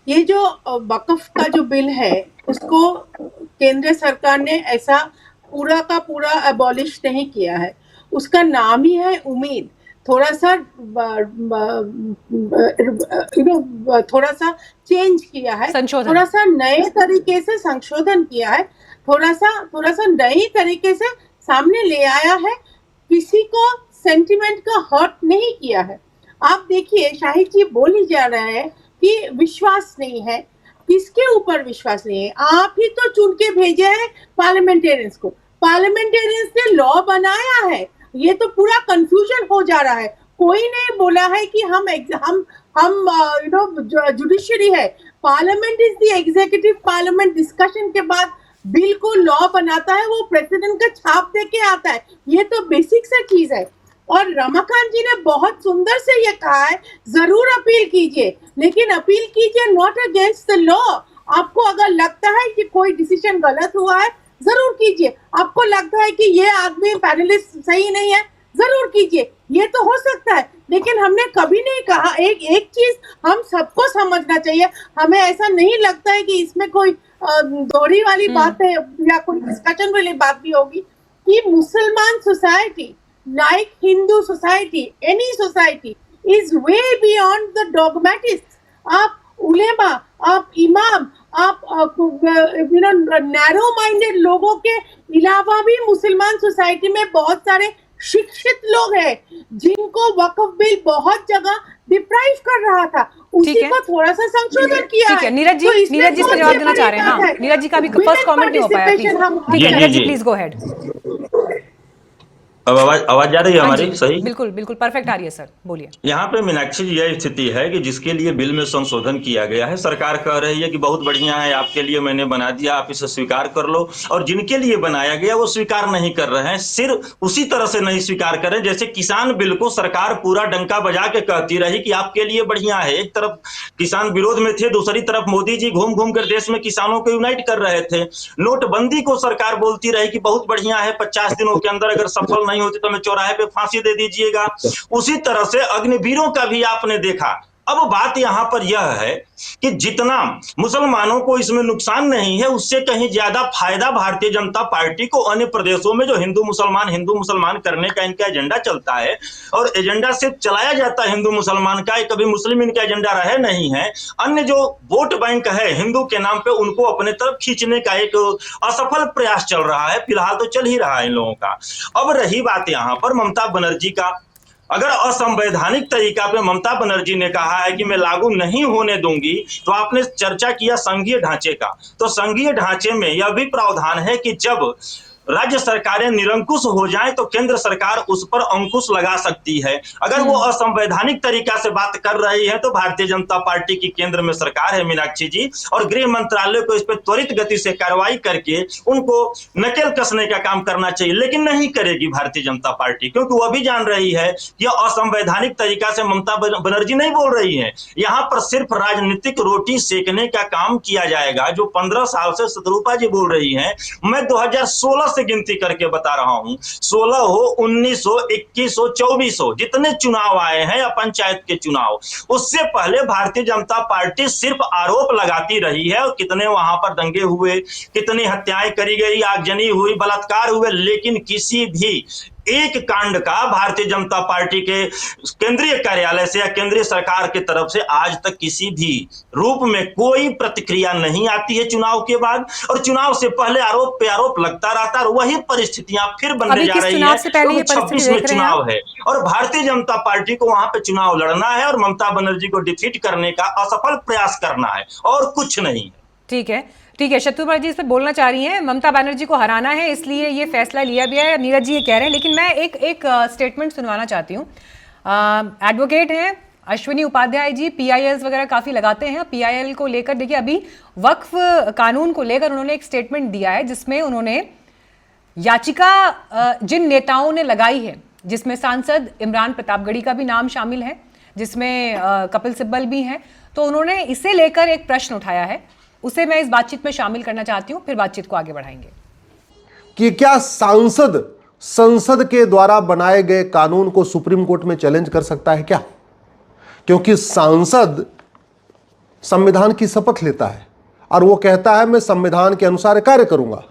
Speaker 4: ये जो वक्फ का जो बिल है उसको केंद्र सरकार ने ऐसा पूरा का पूरा अबॉलिश नहीं किया है, उसका नाम ही है उम्मीद। थोड़ा सा थोड़ा सा चेंज किया है, थोड़ा सा नए तरीके से संशोधन किया है, थोड़ा सा नई तरीके से सामने ले आया है, किसी को सेंटिमेंट का हर्ट नहीं किया है। आप देखिए शाहिद जी बोल ही जा रहे हैं कि विश्वास नहीं है, किसके ऊपर विश्वास नहीं है? आप ही तो चुन के भेजे हैं पार्लियामेंटेरियंस को, पार्लियामेंटेरियंस ने लॉ बनाया है। ये तो पूरा कंफ्यूजन हो जा रहा है। कोई नहीं बोला है कि हम जुडिशरी है, parliament is the executive. Parliament discussion के बाद बिल को लॉ बनाता है, वो प्रेसिडेंट का छाप दे के आता है। ये तो बेसिक सा चीज है। और रमाकांत जी ने बहुत सुंदर से ये कहा है, जरूर अपील कीजिए, लेकिन अपील कीजिए नॉट अगेंस्ट द लॉ। आपको अगर लगता है कि कोई डिसीजन गलत हुआ है, जरूर कीजिए। आपको लगता है कि ये आदमी पैनलिस्ट सही नहीं है, जरूर कीजिए, ये तो हो सकता है। लेकिन हमने कभी नहीं कहा, एक चीज हम सबको समझना चाहिए, हमें ऐसा नहीं लगता है कि इसमें कोई दोहरी वाली बात है या कोई डिस्कशन वाली बात भी होगी कि मुसलमान society like Hindu society, any society is way beyond the dogmatists. आप उलेमा, आप इमाम, आप नैरो माइंडेड लोगों के अलावा भी मुसलमान सोसाइटी में बहुत सारे शिक्षित लोग हैं जिनको वक्फ बिल बहुत जगह डिप्राइव कर रहा था, उसी को थोड़ा सा संशोधन किया है।
Speaker 1: नीरज जी इस पर जवाब देना चाह रहे हैं। हाँ, नीरज जी का भी फर्स्ट कमेंट नहीं हो पाया, Neeraj ji please go head.
Speaker 5: अब आवाज जा रही है हमारी? सही,
Speaker 1: बिल्कुल बिल्कुल परफेक्ट आ रही है सर, बोलिए।
Speaker 5: यहाँ पे मीनाक्षी जी यह स्थिति है कि जिसके लिए बिल में संशोधन किया गया है, सरकार कह रही है कि बहुत बढ़िया है, आपके लिए मैंने बना दिया, आप इसे स्वीकार कर लो। और जिनके लिए बनाया गया वो स्वीकार नहीं कर रहे हैं। सिर्फ उसी तरह से नहीं स्वीकार करें जैसे किसान बिल को सरकार पूरा डंका बजा के कहती रही कि आपके लिए बढ़िया है। एक तरफ किसान विरोध में थे, दूसरी तरफ मोदी जी घूम घूम कर देश में किसानों को यूनाइट कर रहे थे। नोटबंदी को सरकार बोलती रही कि बहुत बढ़िया है, 50 दिनों के अंदर अगर सफल नहीं होती तो हमें चौराहे पे फांसी दे दीजिएगा। उसी तरह से अग्निवीरों का भी आपने देखा अब बात यहाँ पर यह है कि जितना मुसलमानों को इसमें नुकसान नहीं है, उससे कहीं ज्यादा फायदा भारतीय जनता पार्टी को अन्य प्रदेशों में जो हिंदू मुसलमान करने का इनका एजेंडा चलता है, और एजेंडा सिर्फ चलाया जाता है हिंदू मुसलमान का, कभी मुस्लिम इनका एजेंडा रहे नहीं है। अन्य जो वोट बैंक है हिंदू के नाम पे, उनको अपने तरफ खींचने का एक असफल प्रयास चल रहा है, फिलहाल तो चल ही रहा है इन लोगों का। अब रही बात यहाँ पर ममता बनर्जी का, अगर असंवैधानिक तरीका पे ममता बनर्जी ने कहा है कि मैं लागू नहीं होने दूंगी, तो आपने चर्चा किया संघीय ढांचे का, तो संघीय ढांचे में यह भी प्रावधान है कि जब राज्य सरकारें निरंकुश हो जाएं तो केंद्र सरकार उस पर अंकुश लगा सकती है। अगर वो असंवैधानिक तरीका से बात कर रही है तो भारतीय जनता पार्टी की केंद्र में सरकार है मीनाक्षी जी, और गृह मंत्रालय को इस पर त्वरित गति से कार्रवाई करके उनको नकेल कसने का काम करना चाहिए, लेकिन नहीं करेगी भारतीय जनता पार्टी, क्योंकि वह भी जान रही है कि असंवैधानिक तरीका से ममता बनर्जी नहीं बोल रही है। यहाँ पर सिर्फ राजनीतिक रोटी सेकने का काम किया जाएगा। जो 15 साल से शत्रुपा जी बोल रही है, मैं 2016 से गिनती करके बता रहा हूं, 16 हो, 19 हो, 21 हो, 24 हो, जितने चुनाव आए हैं या पंचायत के चुनाव, उससे पहले भारतीय जनता पार्टी सिर्फ आरोप लगाती रही है, और कितने वहां पर दंगे हुए, कितनी हत्याएं करी गई, आगजनी हुई, बलात्कार हुए, लेकिन किसी भी एक कांड का भारतीय जनता पार्टी के केंद्रीय कार्यालय से या केंद्रीय सरकार की तरफ से आज तक किसी भी रूप में कोई प्रतिक्रिया नहीं आती है चुनाव के बाद, और चुनाव से पहले आरोप पे आरोप लगता रहता है, और वही परिस्थितियां फिर बनने जा रही है। 26 में चुनाव है और भारतीय जनता पार्टी को वहां पे चुनाव लड़ना है और ममता बनर्जी को डिफीट करने का असफल प्रयास करना है, और कुछ नहीं।
Speaker 1: ठीक है, ठीक है, शत्रुपा जी इस पर बोलना चाह रही हैं, ममता बनर्जी को हराना है इसलिए ये फैसला लिया गया है, नीरज जी ये कह रहे हैं। लेकिन मैं एक स्टेटमेंट सुनवाना चाहती हूँ। एडवोकेट हैं अश्विनी उपाध्याय जी, PILs वगैरह काफ़ी लगाते हैं। PIL को लेकर देखिए, अभी वक्फ कानून को लेकर उन्होंने एक स्टेटमेंट दिया है, जिसमें उन्होंने याचिका जिन नेताओं ने लगाई है, जिसमें सांसद इमरान प्रतापगढ़ी का भी नाम शामिल है, जिसमें कपिल सिब्बल भी हैं, तो उन्होंने इसे लेकर एक प्रश्न उठाया है, उसे मैं इस बातचीत में शामिल करना चाहती हूं, फिर बातचीत को आगे बढ़ाएंगे।
Speaker 7: कि क्या सांसद संसद के द्वारा बनाए गए कानून को सुप्रीम कोर्ट में चैलेंज कर सकता है क्या? क्योंकि सांसद संविधान की शपथ लेता है और वो कहता है मैं संविधान के अनुसार कार्य करूंगा,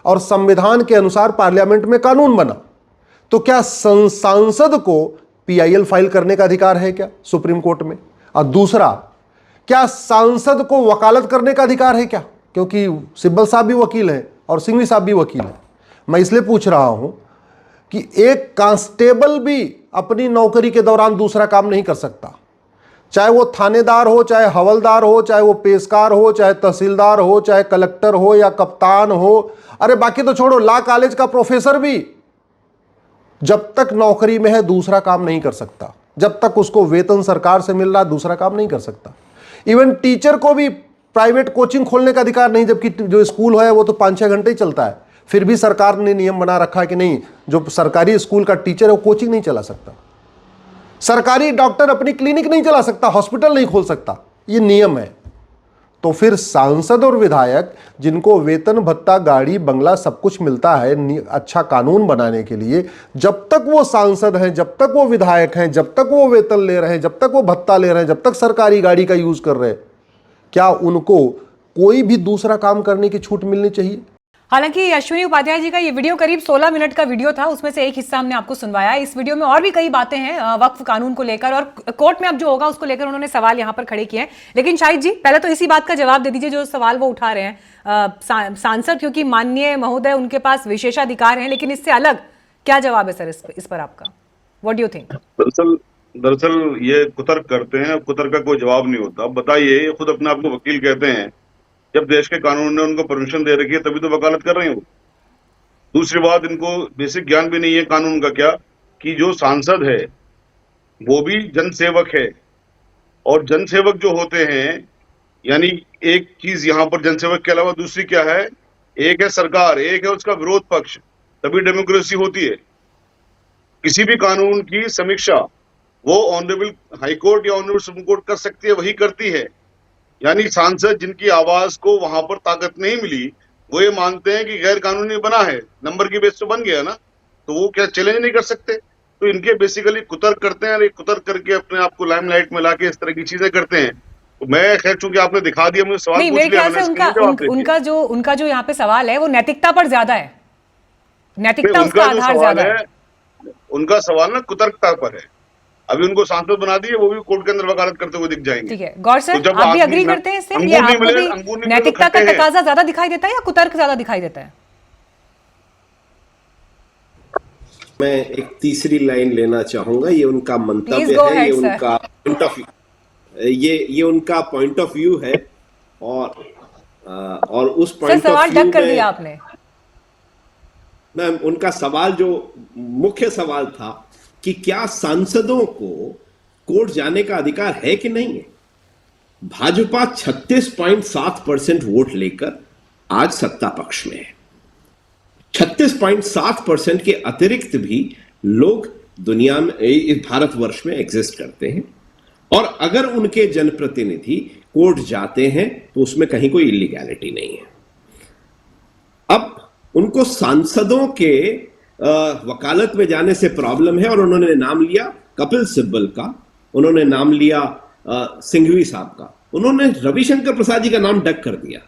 Speaker 7: और संविधान के अनुसार पार्लियामेंट में कानून बना, तो क्या सांसद को PIL फाइल करने का अधिकार है क्या सुप्रीम कोर्ट में? और दूसरा, क्या सांसद को वकालत करने का अधिकार है क्या? क्योंकि सिब्बल साहब भी वकील हैं और सिंघवी साहब भी वकील हैं। मैं इसलिए पूछ रहा हूं कि एक कांस्टेबल भी अपनी नौकरी के दौरान दूसरा काम नहीं कर सकता, चाहे वो थानेदार हो, चाहे हवलदार हो, चाहे वो पेशकार हो, चाहे तहसीलदार हो, चाहे कलेक्टर हो या कप्तान हो, अरे बाकी तो छोड़ो, लॉ कॉलेज का प्रोफेसर भी जब तक नौकरी में है दूसरा काम नहीं कर सकता, जब तक उसको वेतन सरकार से मिल रहा दूसरा काम नहीं कर सकता। इवन टीचर को भी प्राइवेट कोचिंग खोलने का अधिकार नहीं, जबकि जो स्कूल है वो तो 5-6 घंटे ही चलता है, फिर भी सरकार ने नियम बना रखा है कि नहीं, जो सरकारी स्कूल का टीचर है वो कोचिंग नहीं चला सकता, सरकारी डॉक्टर अपनी क्लिनिक नहीं चला सकता, हॉस्पिटल नहीं खोल सकता, ये नियम है। तो फिर सांसद और विधायक जिनको वेतन भत्ता, गाड़ी, बंगला सब कुछ मिलता है अच्छा कानून बनाने के लिए, जब तक वो सांसद हैं, जब तक वो विधायक हैं, जब तक वो वेतन ले रहे हैं, जब तक वो भत्ता ले रहे हैं, जब तक सरकारी गाड़ी का यूज कर रहे हैं, क्या उनको कोई भी दूसरा काम करने की छूट मिलनी चाहिए?
Speaker 1: हालांकि अश्विनी उपाध्याय जी का ये वीडियो करीब 16 मिनट का वीडियो था, उसमें से एक हिस्सा हमने आपको सुनवाया। इस वीडियो में और भी कई बातें हैं वक्फ कानून को लेकर, और कोर्ट में अब जो होगा उसको लेकर उन्होंने सवाल यहाँ पर खड़े किए हैं। लेकिन शाहिद जी पहले तो इसी बात का जवाब दे दीजिए जो सवाल वो उठा रहे हैं सांसद, क्योंकि माननीय महोदय उनके पास विशेषाधिकार हैं, लेकिन इससे अलग क्या जवाब है सर इस पर आपका? What do you think?
Speaker 6: दरअसल ये कुतर्क करते हैं, कुतर्क का कोई जवाब नहीं होता। बताइए, खुद अपने आप को वकील कहते हैं, जब देश के कानून ने उनको परमिशन दे रखी है तभी तो वकालत कर रहे हैं वो। दूसरी बात, इनको बेसिक ज्ञान भी नहीं है कानून का, क्या कि जो सांसद है वो भी जनसेवक है, और जनसेवक जो होते हैं, यानी एक चीज यहाँ पर जनसेवक के अलावा दूसरी क्या है, एक है सरकार, एक है उसका विरोध पक्ष, तभी डेमोक्रेसी होती है। किसी भी कानून की समीक्षा वो ऑनरेबल हाईकोर्ट या ऑनरेबल सुप्रीम कोर्ट कर सकती है, वही करती है। यानी सांसद जिनकी आवाज को वहां पर ताकत नहीं मिली, वो ये मानते हैं कि गैर कानूनी बना है, नंबर की बेस पे बन गया ना, तो वो क्या चैलेंज नहीं कर सकते? तो इनके बेसिकली कुतर्क करते हैं और ये कुतर्क करके अपने आप को लाइमलाइट में लाके इस तरह की चीजें करते हैं। तो मैं खैर चूंकि आपने दिखा दिया, मुझे सवाल
Speaker 1: नहीं,
Speaker 6: पूछ
Speaker 1: मेरे
Speaker 6: लिया,
Speaker 1: ख्याल
Speaker 6: मैंने
Speaker 1: से
Speaker 6: इसके लिए जवाब दे दिया।
Speaker 1: उनका जो यहाँ पे सवाल है वो नैतिकता पर ज्यादा है, नैतिकता
Speaker 6: नहीं,
Speaker 1: उसका
Speaker 6: उनका जो
Speaker 1: आधार
Speaker 6: सवाल
Speaker 1: ज्यादा है।
Speaker 6: है, उनका सवाल ना कुतर्कता पर है। अभी उनको सांसद बना दिए, वो भी कोर्ट के अंदर वकालत करते हुए दिख जाएंगे।
Speaker 1: ठीक है गौर सर,
Speaker 6: तो जब
Speaker 1: आप भी
Speaker 6: आदमी
Speaker 1: अग्री
Speaker 6: ना-
Speaker 1: करते हैं इससे?
Speaker 6: अंगूर
Speaker 1: ये
Speaker 6: नहीं
Speaker 1: आपको
Speaker 6: मिले,
Speaker 1: भी
Speaker 6: अंगूर नहीं मिले तो
Speaker 1: नैतिकता का
Speaker 6: खट्टे हैं।
Speaker 1: तकाजा ज्यादा दिखाई देता है या कुतर्क ज्यादा दिखाई देता है?
Speaker 7: मैं एक तीसरी लाइन लेना चाहूंगा। ये उनका मंतव्य
Speaker 1: Please go
Speaker 7: है, ये
Speaker 1: ahead, sir.
Speaker 7: उनका पॉइंट ऑफ ये उनका पॉइंट ऑफ व्यू है, और उस
Speaker 1: सर
Speaker 7: पॉइंट ऑफ
Speaker 1: सवाल
Speaker 7: व्यू
Speaker 1: डक कर
Speaker 7: में
Speaker 1: दिया आपने।
Speaker 7: मैम, उनका सवाल जो मुख्य सवाल था कि क्या सांसदों को कोर्ट जाने का अधिकार है कि नहीं है। भाजपा 36.7% वोट लेकर आज सत्ता पक्ष में है। 36.7% के अतिरिक्त भी लोग दुनिया में, इस भारतवर्ष में एग्जिस्ट करते हैं, और अगर उनके जनप्रतिनिधि कोर्ट जाते हैं तो उसमें कहीं कोई इलीगैलिटी नहीं है। अब उनको सांसदों के वकालत में जाने से प्रॉब्लम है, और उन्होंने नाम लिया कपिल सिब्बल का, उन्होंने नाम लिया सिंघवी साहब का, उन्होंने रविशंकर प्रसाद जी का नाम डक कर दिया।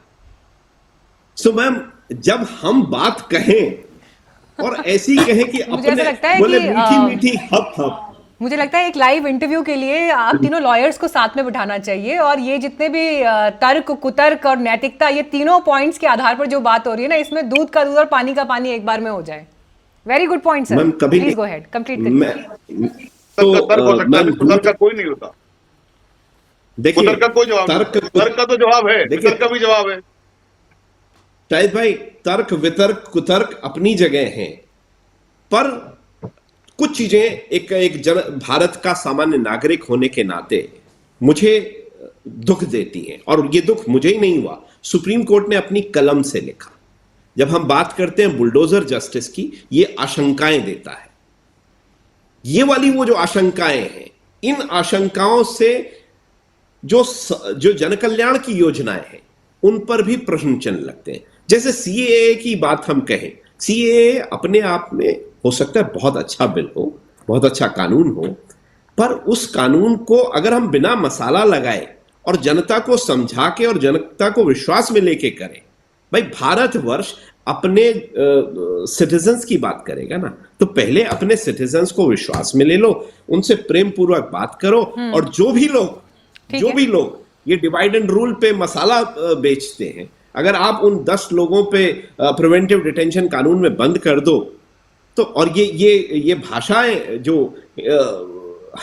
Speaker 7: सो मैम, जब हम बात कहें और ऐसी कहें कि
Speaker 1: मुझे ऐसा लगता है
Speaker 7: बोले
Speaker 1: कि,
Speaker 7: मीठी मीठी हप हप,
Speaker 1: मुझे लगता है एक लाइव इंटरव्यू के लिए आप तीनों लॉयर्स को साथ में बिठाना चाहिए, और ये जितने भी तर्क, कुतर्क और नैतिकता, ये तीनों पॉइंट्स के आधार पर जो बात हो रही है ना, इसमें दूध का दूध और पानी का पानी एक बार में हो जाए। Very good point sir,
Speaker 7: ma'am, कभी
Speaker 1: प्लीज गो अहेड, कंप्लीट करिए।
Speaker 6: तर्क हो सकता है, कुतर्क का कोई नहीं होता।
Speaker 7: देखिए,
Speaker 6: कुतर्क का कोई जवाब नहीं। तर्क का तो जवाब है,
Speaker 7: देखिए,
Speaker 6: तर्क का भी जवाब है।
Speaker 7: शाहिद भाई, तर्क वितर्क कुतर्क अपनी जगह हैं, पर कुछ चीजें एक भारत का सामान्य नागरिक होने के नाते मुझे दुख देती हैं, और ये दुख मुझे ही नहीं हुआ, सुप्रीम कोर्ट ने अपनी कलम से लिखा। जब हम बात करते हैं बुलडोजर जस्टिस की, ये आशंकाएं देता है। ये वाली वो जो आशंकाएं हैं, इन आशंकाओं से जो जनकल्याण की योजनाएं हैं उन पर भी प्रश्न चिन्ह लगते हैं। जैसे सीएए की बात हम कहें, सीएए अपने आप में हो सकता है बहुत अच्छा बिल हो, बहुत अच्छा कानून हो, पर उस कानून को अगर हम बिना मसाला लगाए और जनता को समझा के और जनता को विश्वास में लेके करें, भाई भारतवर्ष अपने सिटीजन्स की बात करेगा ना, तो पहले अपने सिटीजन्स को विश्वास में ले लो, उनसे प्रेम पूर्वक बात करो, और जो भी लोग ये डिवाइड एंड रूल पे मसाला बेचते हैं, अगर आप उन 10 लोगों पे प्रिवेंटिव डिटेंशन कानून में बंद कर दो, तो और ये भाषाएं जो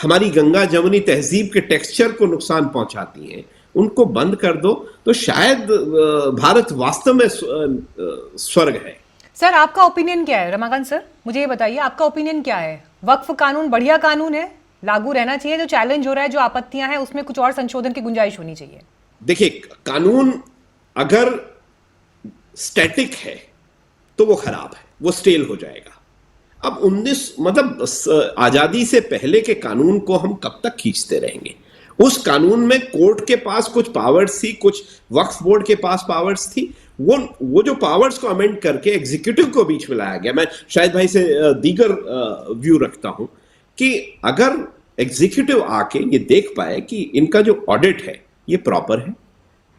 Speaker 7: हमारी गंगा जमुनी तहजीब के टेक्सचर को नुकसान पहुंचाती हैं, उनको बंद कर दो, तो शायद भारत वास्तव में स्वर्ग है।
Speaker 1: सर, आपका ओपिनियन क्या है? रमाकांत सर, मुझे ये बताइए, आपका ओपिनियन क्या है? वक्फ कानून बढ़िया कानून है, लागू रहना चाहिए? जो चैलेंज हो रहा है, जो आपत्तियां हैं, उसमें कुछ और संशोधन की गुंजाइश होनी चाहिए?
Speaker 7: देखिए, कानून अगर स्टैटिक है तो वो खराब है, वो स्टेल हो जाएगा। अब 19 आजादी से पहले के कानून को हम कब तक खींचते रहेंगे? उस कानून में कोर्ट के पास कुछ पावर्स थी, कुछ वक्फ बोर्ड के पास पावर्स थी, वो जो पावर्स को अमेंड करके एग्जीक्यूटिव को बीच में लाया गया। मैं शायद भाई से दीगर व्यू रखता हूं कि अगर एग्जीक्यूटिव आके ये देख पाए कि इनका जो ऑडिट है ये प्रॉपर है,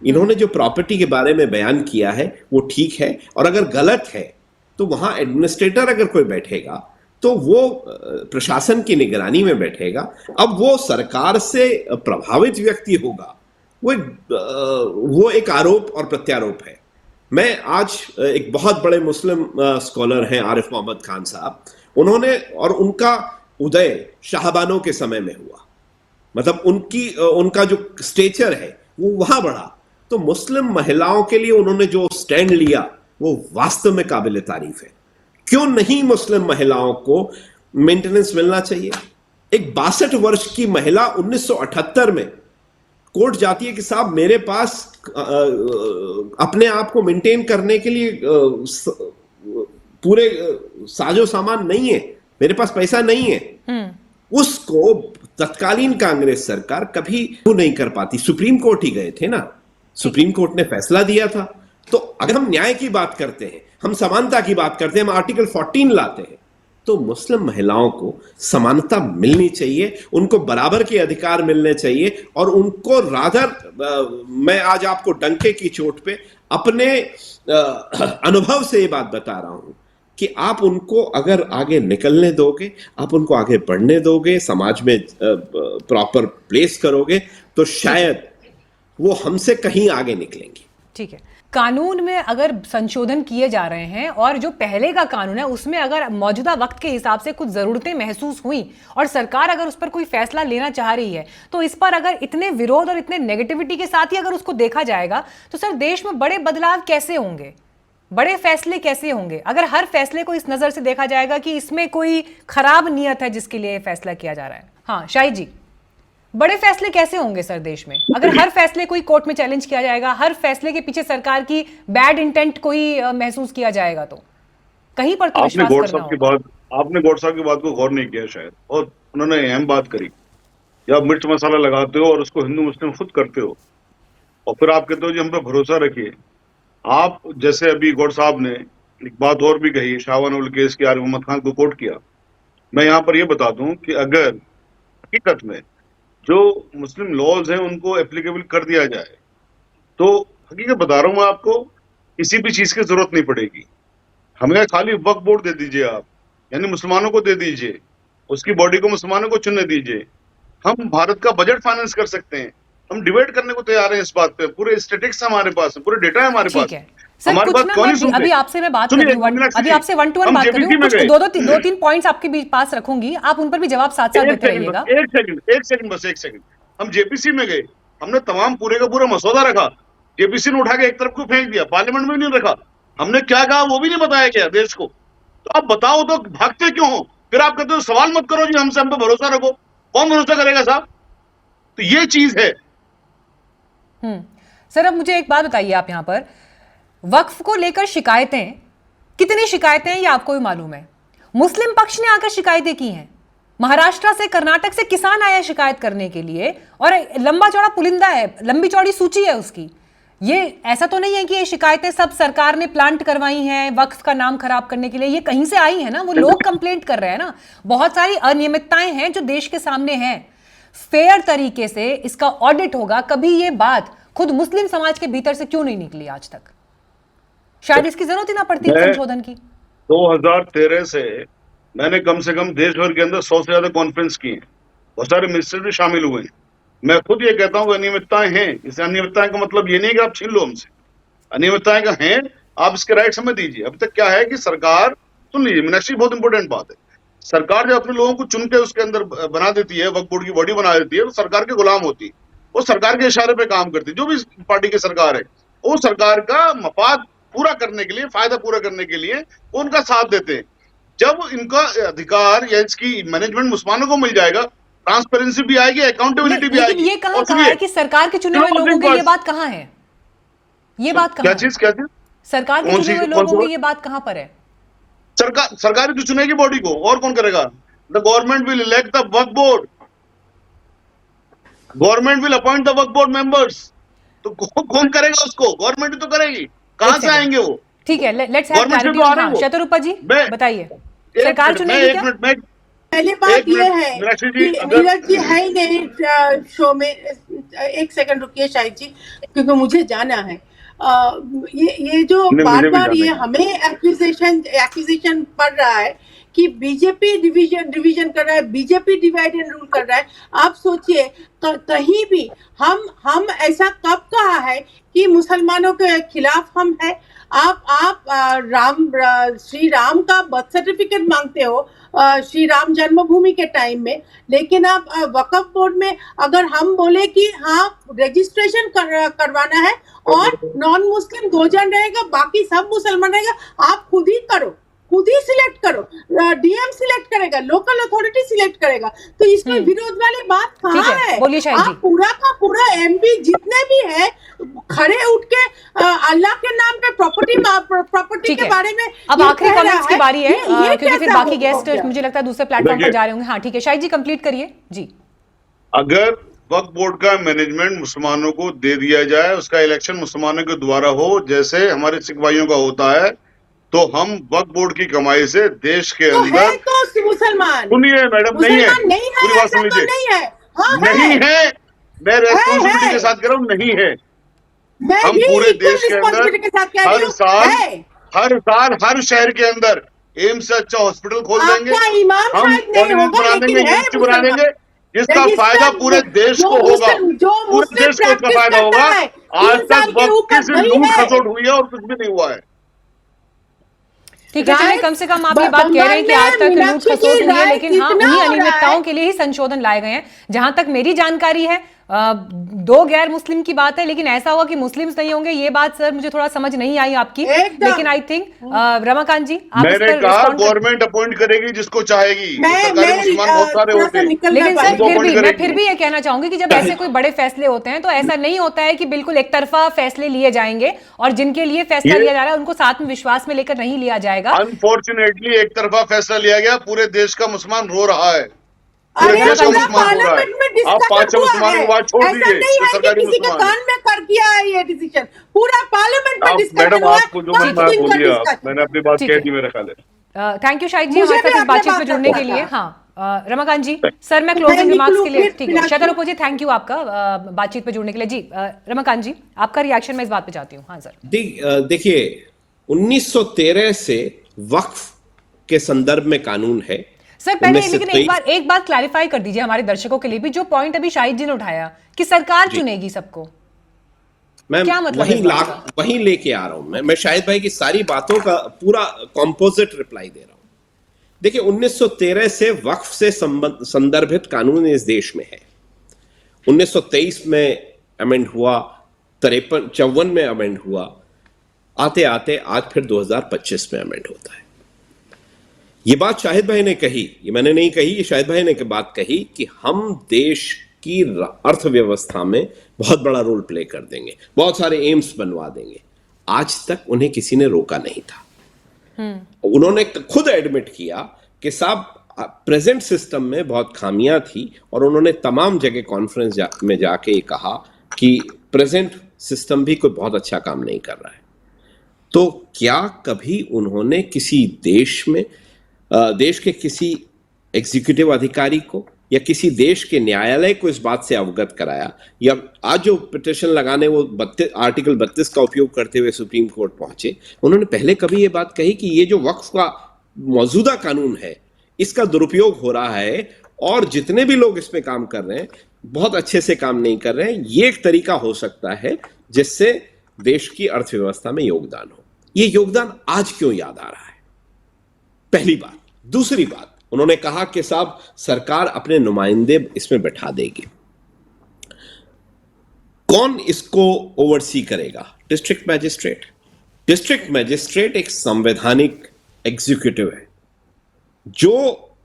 Speaker 7: इन्होंने जो प्रॉपर्टी के बारे में बयान किया है वो ठीक है, और अगर गलत है तो वहां एडमिनिस्ट्रेटर अगर कोई बैठेगा तो वो प्रशासन की निगरानी में बैठेगा। अब वो सरकार से प्रभावित व्यक्ति होगा, वो एक आरोप और प्रत्यारोप है। मैं आज एक बहुत बड़े मुस्लिम स्कॉलर हैं आरिफ मोहम्मद खान साहब, उन्होंने, और उनका उदय शाहबानों के समय में हुआ, मतलब उनका जो स्टेचर है वो वहां बढ़ा, तो मुस्लिम महिलाओं के लिए उन्होंने जो स्टैंड लिया वो वास्तव में काबिल तारीफ है। क्यों नहीं मुस्लिम महिलाओं को मेंटेनेंस मिलना चाहिए? एक 62 वर्ष की महिला 1978 में कोर्ट जाती है कि साहब मेरे पास अपने आप को मेंटेन करने के लिए पूरे साजो सामान नहीं है, मेरे पास पैसा नहीं है। उसको तत्कालीन कांग्रेस सरकार कभी नहीं कर पाती। सुप्रीम कोर्ट ही गए थे ना, सुप्रीम कोर्ट ने फैसला दिया था। तो अगर हम न्याय की बात करते हैं, हम समानता की बात करते हैं, हम आर्टिकल 14 लाते हैं, तो मुस्लिम महिलाओं को समानता मिलनी चाहिए, उनको बराबर के अधिकार मिलने चाहिए, और उनको रादर मैं आज आपको डंके की चोट पे अपने अनुभव से ये बात बता रहा हूं कि आप उनको अगर आगे निकलने दोगे, आप उनको आगे बढ़ने दोगे, समाज में प्रॉपर प्लेस करोगे, तो शायद वो हमसे कहीं आगे निकलेंगी।
Speaker 1: ठीक है, कानून में अगर संशोधन किए जा रहे हैं और जो पहले का कानून है उसमें अगर मौजूदा वक्त के हिसाब से कुछ जरूरतें महसूस हुई और सरकार अगर उस पर कोई फैसला लेना चाह रही है, तो इस पर अगर इतने विरोध और इतने नेगेटिविटी के साथ ही अगर उसको देखा जाएगा तो सर देश में बड़े बदलाव कैसे होंगे, बड़े फैसले कैसे होंगे, अगर हर फैसले को इस नजर से देखा जाएगा कि इसमें कोई खराब नियत है जिसके लिए फैसला किया जा रहा है। हाँ शाहिद जी, बड़े फैसले कैसे होंगे सर देश में अगर हर फैसले कोई कोर्ट में चैलेंज किया जाएगा, हर फैसले के पीछे सरकार की बैड इंटेंट कोई महसूस किया जाएगा, तो कहीं पर तो विश्वास करना होगा।
Speaker 6: आपने गौड़ साहब की बात को गौर नहीं किया शायद, और उन्होंने अहम बात करी, जब मिर्च मसाला लगाते हो और उसको हिंदू मुस्लिम खुद करते हो और फिर आप कहते हो जी हम पे भरोसा रखिए। आप जैसे अभी गौड़ साहब ने एक बात और भी कही, शाहवानुल केस के आरिफ मोहम्मद खान को कोट किया। मैं यहाँ पर यह बता दूं कि अगर हकीकत में जो मुस्लिम लॉज हैं उनको एप्लीकेबल कर दिया जाए तो हकीकत बता रहा हूं मैं आपको, किसी भी चीज की जरूरत नहीं पड़ेगी। हमें खाली वक्फ बोर्ड दे दीजिए आप, यानी मुसलमानों को दे दीजिए, उसकी बॉडी को मुसलमानों को चुनने दीजिए, हम भारत का बजट फाइनेंस कर सकते हैं। हम डिबेट करने को तैयार हैं इस बात पे, पूरे स्टेटिक्स हमारे पास है, पूरे डेटा है हमारे पास।
Speaker 1: सर कुछ ना, मैं अभी आपसे मैं बात कर रही हूँ, अभी आपसे 1 to 1 बात कर रही हूँ, कुछ दो तीन पॉइंट्स आपके पास रखूंगी, आप उन पर भी जवाब साथ साथ देते रहिएगा।
Speaker 6: एक सेकंड। हम जेपीसी में गए, हमने तमाम पूरे का पूरा मसौदा रखा, जेपीसी ने उठा के एक तरफ को फेंक दिया, पार्लियामेंट में नहीं रखा। हमने क्या कहा वो भी नहीं बताया गया देश को। तो आप बताओ तो भागते क्यों हो? फिर आप कहते हो सवाल मत करो जी, हमसे, हम पे भरोसा रखो। कौन भरोसा करेगा साहब? तो ये चीज है।
Speaker 1: सर अब मुझे एक बात बताइए, आप यहां पर वक्फ को लेकर शिकायतें, कितनी शिकायतें हैं ये आपको भी मालूम है। मुस्लिम पक्ष ने आकर शिकायतें की हैं, महाराष्ट्र से, कर्नाटक से किसान आया शिकायत करने के लिए, और लंबा चौड़ा पुलिंदा है, लंबी चौड़ी सूची है उसकी। ये ऐसा तो नहीं है कि ये शिकायतें सब सरकार ने प्लांट करवाई हैं वक्फ का नाम खराब करने के लिए, ये कहीं से आई है ना, वो लोग कंप्लेंट कर रहे हैं ना। बहुत सारी अनियमितताएं हैं जो देश के सामने हैं, फेयर तरीके से इसका ऑडिट होगा। कभी ये बात खुद मुस्लिम समाज के भीतर से क्यों नहीं निकली आज तक? शायद इसकी जरूरत ही ना पड़ती संशोधन की।
Speaker 6: 2013 से मैंने कम से कम देश भर के अंदर 100 से ज्यादा कॉन्फ्रेंस की हैं, बहुत सारे मिनिस्टर भी शामिल हुए हैं। मैं खुद ये कहता हूँ कि अनियमितताएं हैं। इस अनियमितताएं का मतलब ये नहीं है कि आप छीन लो हमसे, अनियमितताएं का हैं, आप इसके राइट हमें दीजिए। अभी तक क्या है कि सरकार, सुन लीजिए मीनाक्षी, बहुत इंपॉर्टेंट बात है, सरकार जब अपने लोगों को चुन के उसके अंदर बना देती है, वक्फ बोर्ड की बॉडी बना देती है, तो सरकार के गुलाम होती है, वो सरकार के इशारे पे काम करती है। जो भी पार्टी की सरकार है वो सरकार का मफाद पूरा करने के लिए, फायदा पूरा करने के लिए वो उनका साथ देते हैं। जब इनका अधिकार या इसकी मैनेजमेंट मुसलमानों को मिल जाएगा, ट्रांसपेरेंसी भी आएगी, अकाउंटेबिलिटी भी आएगी।
Speaker 1: ये कहाँ है कि सरकार के चुने हुए लोगों की ये बात कहाँ है? ये बात कहाँ?
Speaker 6: क्या चीज?
Speaker 1: सरकार के चुने हुए लोगों की ये बात कहाँ पर है?
Speaker 6: सरकार तो चुनेगी बॉडी को, और कौन करेगा? The government will elect the Waqf board, government will appoint the Waqf board members. तो कौन करेगा उसको? गवर्नमेंट तो करेगी, कहां से आएंगे वो?
Speaker 1: ठीक है, let's have clarity on that. Shatarupa ji बताइए, सरकार चुनेगी क्या?
Speaker 4: पहली बात ये है कि नीरज जी है ही नहीं शो में। एक सेकंड रुकिए शाहिद जी, क्योंकि मुझे जाना है। ये जो बार बार ये हमें एक्यूजेशन पड़ रहा है कि बीजेपी डिवीजन कर रहा है, बीजेपी डिवाइड एंड रूल कर रहा है। आप सोचिए, कहीं भी हम ऐसा कब कहा है कि मुसलमानों के खिलाफ हम है? आप श्री राम का बर्थ सर्टिफिकेट मांगते हो श्री राम जन्मभूमि के टाइम में, लेकिन आप वक्फ बोर्ड में अगर हम बोले कि हाँ रजिस्ट्रेशन करवाना है और नॉन मुस्लिम 2 जन रहेगा, बाकी सब मुसलमान रहेगा, आप खुद ही करो, खुद ही सिलेक्ट करो, डीएम सिलेक्ट करेगा, लोकल अथॉरिटी सिलेक्ट करेगा, तो इसमें विरोध वाली बात कहाँ है? आप पूरा का पूरा एमपी जितने भी है खड़े उठ के अल्लाह के नाम पे प्रॉपर्टी के बारे में।
Speaker 1: अब आखिरी कमेंट्स की बारी है, क्योंकि फिर बाकी गेस्ट मुझे लगता है दूसरे प्लेटफॉर्म पर जा रहे होंगे। हाँ ठीक है, शाहिद जी कंप्लीट करिए जी।
Speaker 6: अगर वक्फ बोर्ड का मैनेजमेंट मुसलमानों को दे दिया जाए, उसका इलेक्शन मुसलमानों के द्वारा हो, जैसे हमारे सिख भाइयों का होता है, तो हम वक्फ बोर्ड की कमाई से देश के
Speaker 4: तो
Speaker 6: अंदर,
Speaker 4: है तो मुसलमान
Speaker 6: सुनिए मैडम, नहीं है,
Speaker 4: मुसलमान नहीं है,
Speaker 6: पूरी बात
Speaker 4: ऐसा
Speaker 6: सुन
Speaker 4: तो
Speaker 6: लीजिए,
Speaker 4: नहीं है। हाँ
Speaker 6: नहीं है, मैं रेस्पॉन्सिबिलिटी
Speaker 4: है।
Speaker 6: के साथ कह रहा हूँ, नहीं है।
Speaker 4: मैं
Speaker 6: हम
Speaker 4: भी
Speaker 6: पूरे
Speaker 4: equal
Speaker 6: देश के अंदर
Speaker 4: responsibility के साथ कह रही
Speaker 6: हर
Speaker 4: हूँ,
Speaker 6: साल
Speaker 4: है।
Speaker 6: हर शहर के अंदर एम्स से अच्छा हॉस्पिटल खोल देंगे,
Speaker 4: आपका इमाम
Speaker 6: हम
Speaker 4: शायद नहीं
Speaker 6: कॉलेज
Speaker 4: होगा,
Speaker 6: बना
Speaker 4: लेकिन
Speaker 6: देंगे,
Speaker 4: है
Speaker 6: यूनिवर्सिटी बना
Speaker 4: मुसलमान।
Speaker 6: देंगे, जिसका फायदा
Speaker 4: रजिस्टर
Speaker 6: पूरे देश
Speaker 4: जो
Speaker 6: को होगा, पूरे
Speaker 4: मुस्लिम
Speaker 6: देश को इसका
Speaker 4: प्रैक्टिस
Speaker 6: फायदा
Speaker 4: करता
Speaker 6: होगा।
Speaker 4: है,
Speaker 6: आज
Speaker 4: 3
Speaker 6: तक
Speaker 4: साल के
Speaker 6: वक्त
Speaker 4: ऊपर
Speaker 6: की
Speaker 4: नहीं
Speaker 6: लूट
Speaker 4: है।
Speaker 6: खसोट हुई है और कुछ भी नहीं हुआ है।
Speaker 1: ठीक है, चलिए,
Speaker 4: राय
Speaker 1: कम से कम आप ये बात कह रहे हैं कि
Speaker 4: बंगाल
Speaker 1: आज
Speaker 4: में
Speaker 1: तक लूट
Speaker 4: मीनाक्षी
Speaker 1: खसोट
Speaker 4: जी,
Speaker 1: हुई है,
Speaker 4: राय
Speaker 1: लेकिन हाँ,
Speaker 4: कितना
Speaker 1: उन्हीं
Speaker 4: हो रहा
Speaker 1: अनियमितताओं
Speaker 4: है?
Speaker 1: के लिए ही संशोधन लाए गए हैं। जहां तक मेरी जानकारी है, 2 गैर मुस्लिम की बात है, लेकिन ऐसा हुआ कि मुस्लिम्स नहीं होंगे, ये बात सर मुझे थोड़ा समझ नहीं आई आपकी।
Speaker 4: एकदम।
Speaker 1: लेकिन आई थिंक रमाकांत जी, आप इस
Speaker 6: मैंने
Speaker 1: पर
Speaker 6: कहा
Speaker 1: respond कर-
Speaker 6: गवर्नमेंट अपॉइंट करेगी जिसको चाहेगी, सरकारी मुसलमान बहुत सारे
Speaker 4: थोड़ा
Speaker 6: होते
Speaker 4: सा
Speaker 6: हैं।
Speaker 4: निकलना
Speaker 1: लेकिन सर
Speaker 6: उनको
Speaker 1: फिर
Speaker 6: अपॉइंट
Speaker 1: भी मैं
Speaker 6: करेगी।
Speaker 1: फिर भी ये कहना चाहूंगी कि जब ऐसे कोई बड़े फैसले होते हैं तो ऐसा नहीं होता है कि बिल्कुल एक तरफा फैसले लिए जाएंगे, और जिनके लिए फैसला
Speaker 6: ये-
Speaker 1: लिया जा रहा है उनको साथ में विश्वास में लेकर नहीं लिया जाएगा।
Speaker 6: अनफॉर्चुनेटली एक तरफा फैसला लिया गया, पूरे देश का मुसलमान रो रहा है, पूरे
Speaker 4: अरे
Speaker 6: देश का
Speaker 1: पूरा
Speaker 6: मुसलमान रो रहा है।
Speaker 4: पार्लियामेंट में
Speaker 6: आप
Speaker 4: डिस्कशन
Speaker 6: 5
Speaker 4: हुआ
Speaker 6: मुसलमानों
Speaker 4: है,
Speaker 6: की बात छोड़
Speaker 4: ऐसा
Speaker 6: दीजिए,
Speaker 4: नहीं
Speaker 6: जो
Speaker 4: है कि
Speaker 6: सरकारी
Speaker 4: किसी के
Speaker 6: मुसलमान है।
Speaker 4: कान में कर किया है ये डिसीजन, पूरा पार्लियामेंट में
Speaker 6: आप
Speaker 4: डिस्कशन
Speaker 6: मैडम,
Speaker 4: हुआ है,
Speaker 6: आपको जो
Speaker 4: 5
Speaker 6: मन में
Speaker 4: दिन का
Speaker 6: बोलिए आप,
Speaker 4: डिस्कशन।
Speaker 6: मैंने अपनी बात
Speaker 1: ठीक
Speaker 6: कह
Speaker 1: है।
Speaker 6: दी मेरे ख्याल है।
Speaker 1: थैंक यू शाहिद जी
Speaker 4: मुझे
Speaker 1: हमारे
Speaker 4: भी
Speaker 1: साथ इस
Speaker 4: आपने
Speaker 1: बातचीत
Speaker 4: बात
Speaker 1: में जुड़ने
Speaker 4: करना
Speaker 1: के लिए।
Speaker 4: था।
Speaker 1: हाँ, रमाकांत जी, सर मैं क्लोजिंग
Speaker 4: मैं
Speaker 1: रिमार्क्स
Speaker 4: निकलूं
Speaker 1: के लिए,
Speaker 4: फिर,
Speaker 1: ठीक है,
Speaker 4: मीनाक्षी?
Speaker 1: शतरूप जी, थैंक यू आपका बातचीत पे जुड़ने के लिए। जी रमाकांत जी, आपका रिएक्शन मैं इस बात पे चाहती हूँ। हाँ सर।
Speaker 7: देखिए, 1913 से वक्फ के संदर्भ में कानून है।
Speaker 1: सर पहले
Speaker 7: 1923
Speaker 1: लेकिन एक बात क्लैरिफाई कर दीजिए हमारे दर्शकों के लिए भी, जो पॉइंट अभी शाहिद जी ने उठाया कि सरकार
Speaker 7: जी।
Speaker 1: चुनेगी सबको,
Speaker 7: मैं
Speaker 1: क्या मतलब है इस बात का?
Speaker 7: वहीं लेके आ रहा हूं। मैं शाहिद भाई की सारी बातों का पूरा कॉम्पोजिट रिप्लाई दे रहा हूं। देखिए, 1913 से वक्फ से संदर्भित कानून इस देश में है। 1923 में अमेंड हुआ, 53-54 में अमेंड हुआ, आते आते आज फिर 2025 में अमेंड होता है। ये बात शाहिद भाई ने कही, ये मैंने नहीं कही, ये शाहिद भाई ने बात कही कि हम देश की अर्थव्यवस्था में बहुत बड़ा रोल प्ले कर देंगे, बहुत सारे एम्स बनवा देंगे। आज तक उन्हें किसी ने रोका नहीं था। उन्होंने खुद एडमिट किया कि साहब प्रेजेंट सिस्टम में बहुत खामियां थी, और उन्होंने तमाम जगह कॉन्फ्रेंस में जाके कहा कि प्रेजेंट सिस्टम भी कोई बहुत अच्छा काम नहीं कर रहा है। तो क्या कभी उन्होंने किसी देश के किसी एग्जीक्यूटिव अधिकारी को या किसी देश के न्यायालय को इस बात से अवगत कराया, या आज जो पिटिशन लगाने वो आर्टिकल 32 का उपयोग करते हुए सुप्रीम कोर्ट पहुंचे, उन्होंने पहले कभी ये बात कही कि ये जो वक्फ का मौजूदा कानून है इसका दुरुपयोग हो रहा है, और जितने भी लोग इसमें काम कर रहे हैं बहुत अच्छे से काम नहीं कर रहे हैं, ये एक तरीका हो सकता है जिससे देश की अर्थव्यवस्था में योगदान हो। ये योगदान आज क्यों याद आ रहा है? पहली बात। दूसरी बात, उन्होंने कहा कि साहब सरकार अपने नुमाइंदे इसमें बैठा देगी। कौन इसको ओवरसी करेगा? District magistrate. डिस्ट्रिक्ट मैजिस्ट्रेट एक संवैधानिक एग्जीक्यूटिव है,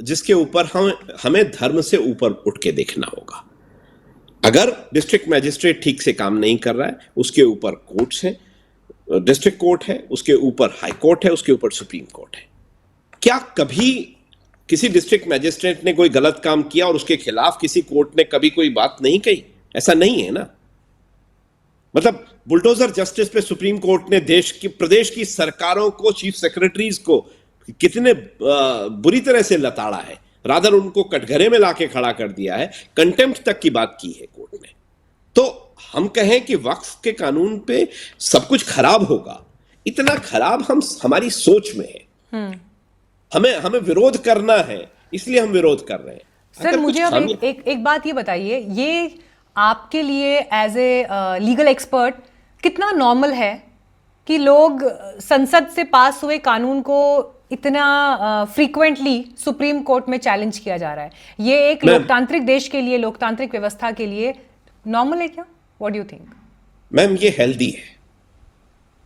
Speaker 7: जिसके ऊपर हमें धर्म से ऊपर उठ के देखना होगा। अगर डिस्ट्रिक्ट मैजिस्ट्रेट ठीक से काम नहीं कर रहा है, उसके ऊपर कोर्ट्स हैं, डिस्ट्रिक्ट कोर्ट है, उसके ऊपर हाई कोर्ट है, उसके ऊपर सुप्रीम कोर्ट है। क्या कभी किसी डिस्ट्रिक्ट मैजिस्ट्रेट ने कोई गलत काम किया और उसके खिलाफ किसी कोर्ट ने कभी कोई बात नहीं कही? ऐसा नहीं है ना। मतलब बुलडोजर जस्टिस पे सुप्रीम कोर्ट ने प्रदेश की सरकारों को, चीफ सेक्रेटरीज को कितने बुरी तरह से लताड़ा है, रादर उनको कटघरे में लाके खड़ा कर दिया है, कंटेम्प्ट तक की बात की है कोर्ट ने। तो हम कहें कि वक्फ के कानून पे सब कुछ खराब होगा, इतना खराब हमारी सोच में है। हमें विरोध करना है, इसलिए हम विरोध कर रहे हैं।
Speaker 1: सर मुझे अब एक बात ये बताइए, ये आपके लिए एज ए लीगल एक्सपर्ट कितना नॉर्मल है कि लोग संसद से पास हुए कानून को इतना फ्रीक्वेंटली सुप्रीम कोर्ट में चैलेंज किया जा रहा है? ये एक लोकतांत्रिक देश के लिए, लोकतांत्रिक व्यवस्था के लिए नॉर्मल है क्या? What do you think?
Speaker 7: Ma'am, ये हेल्दी है,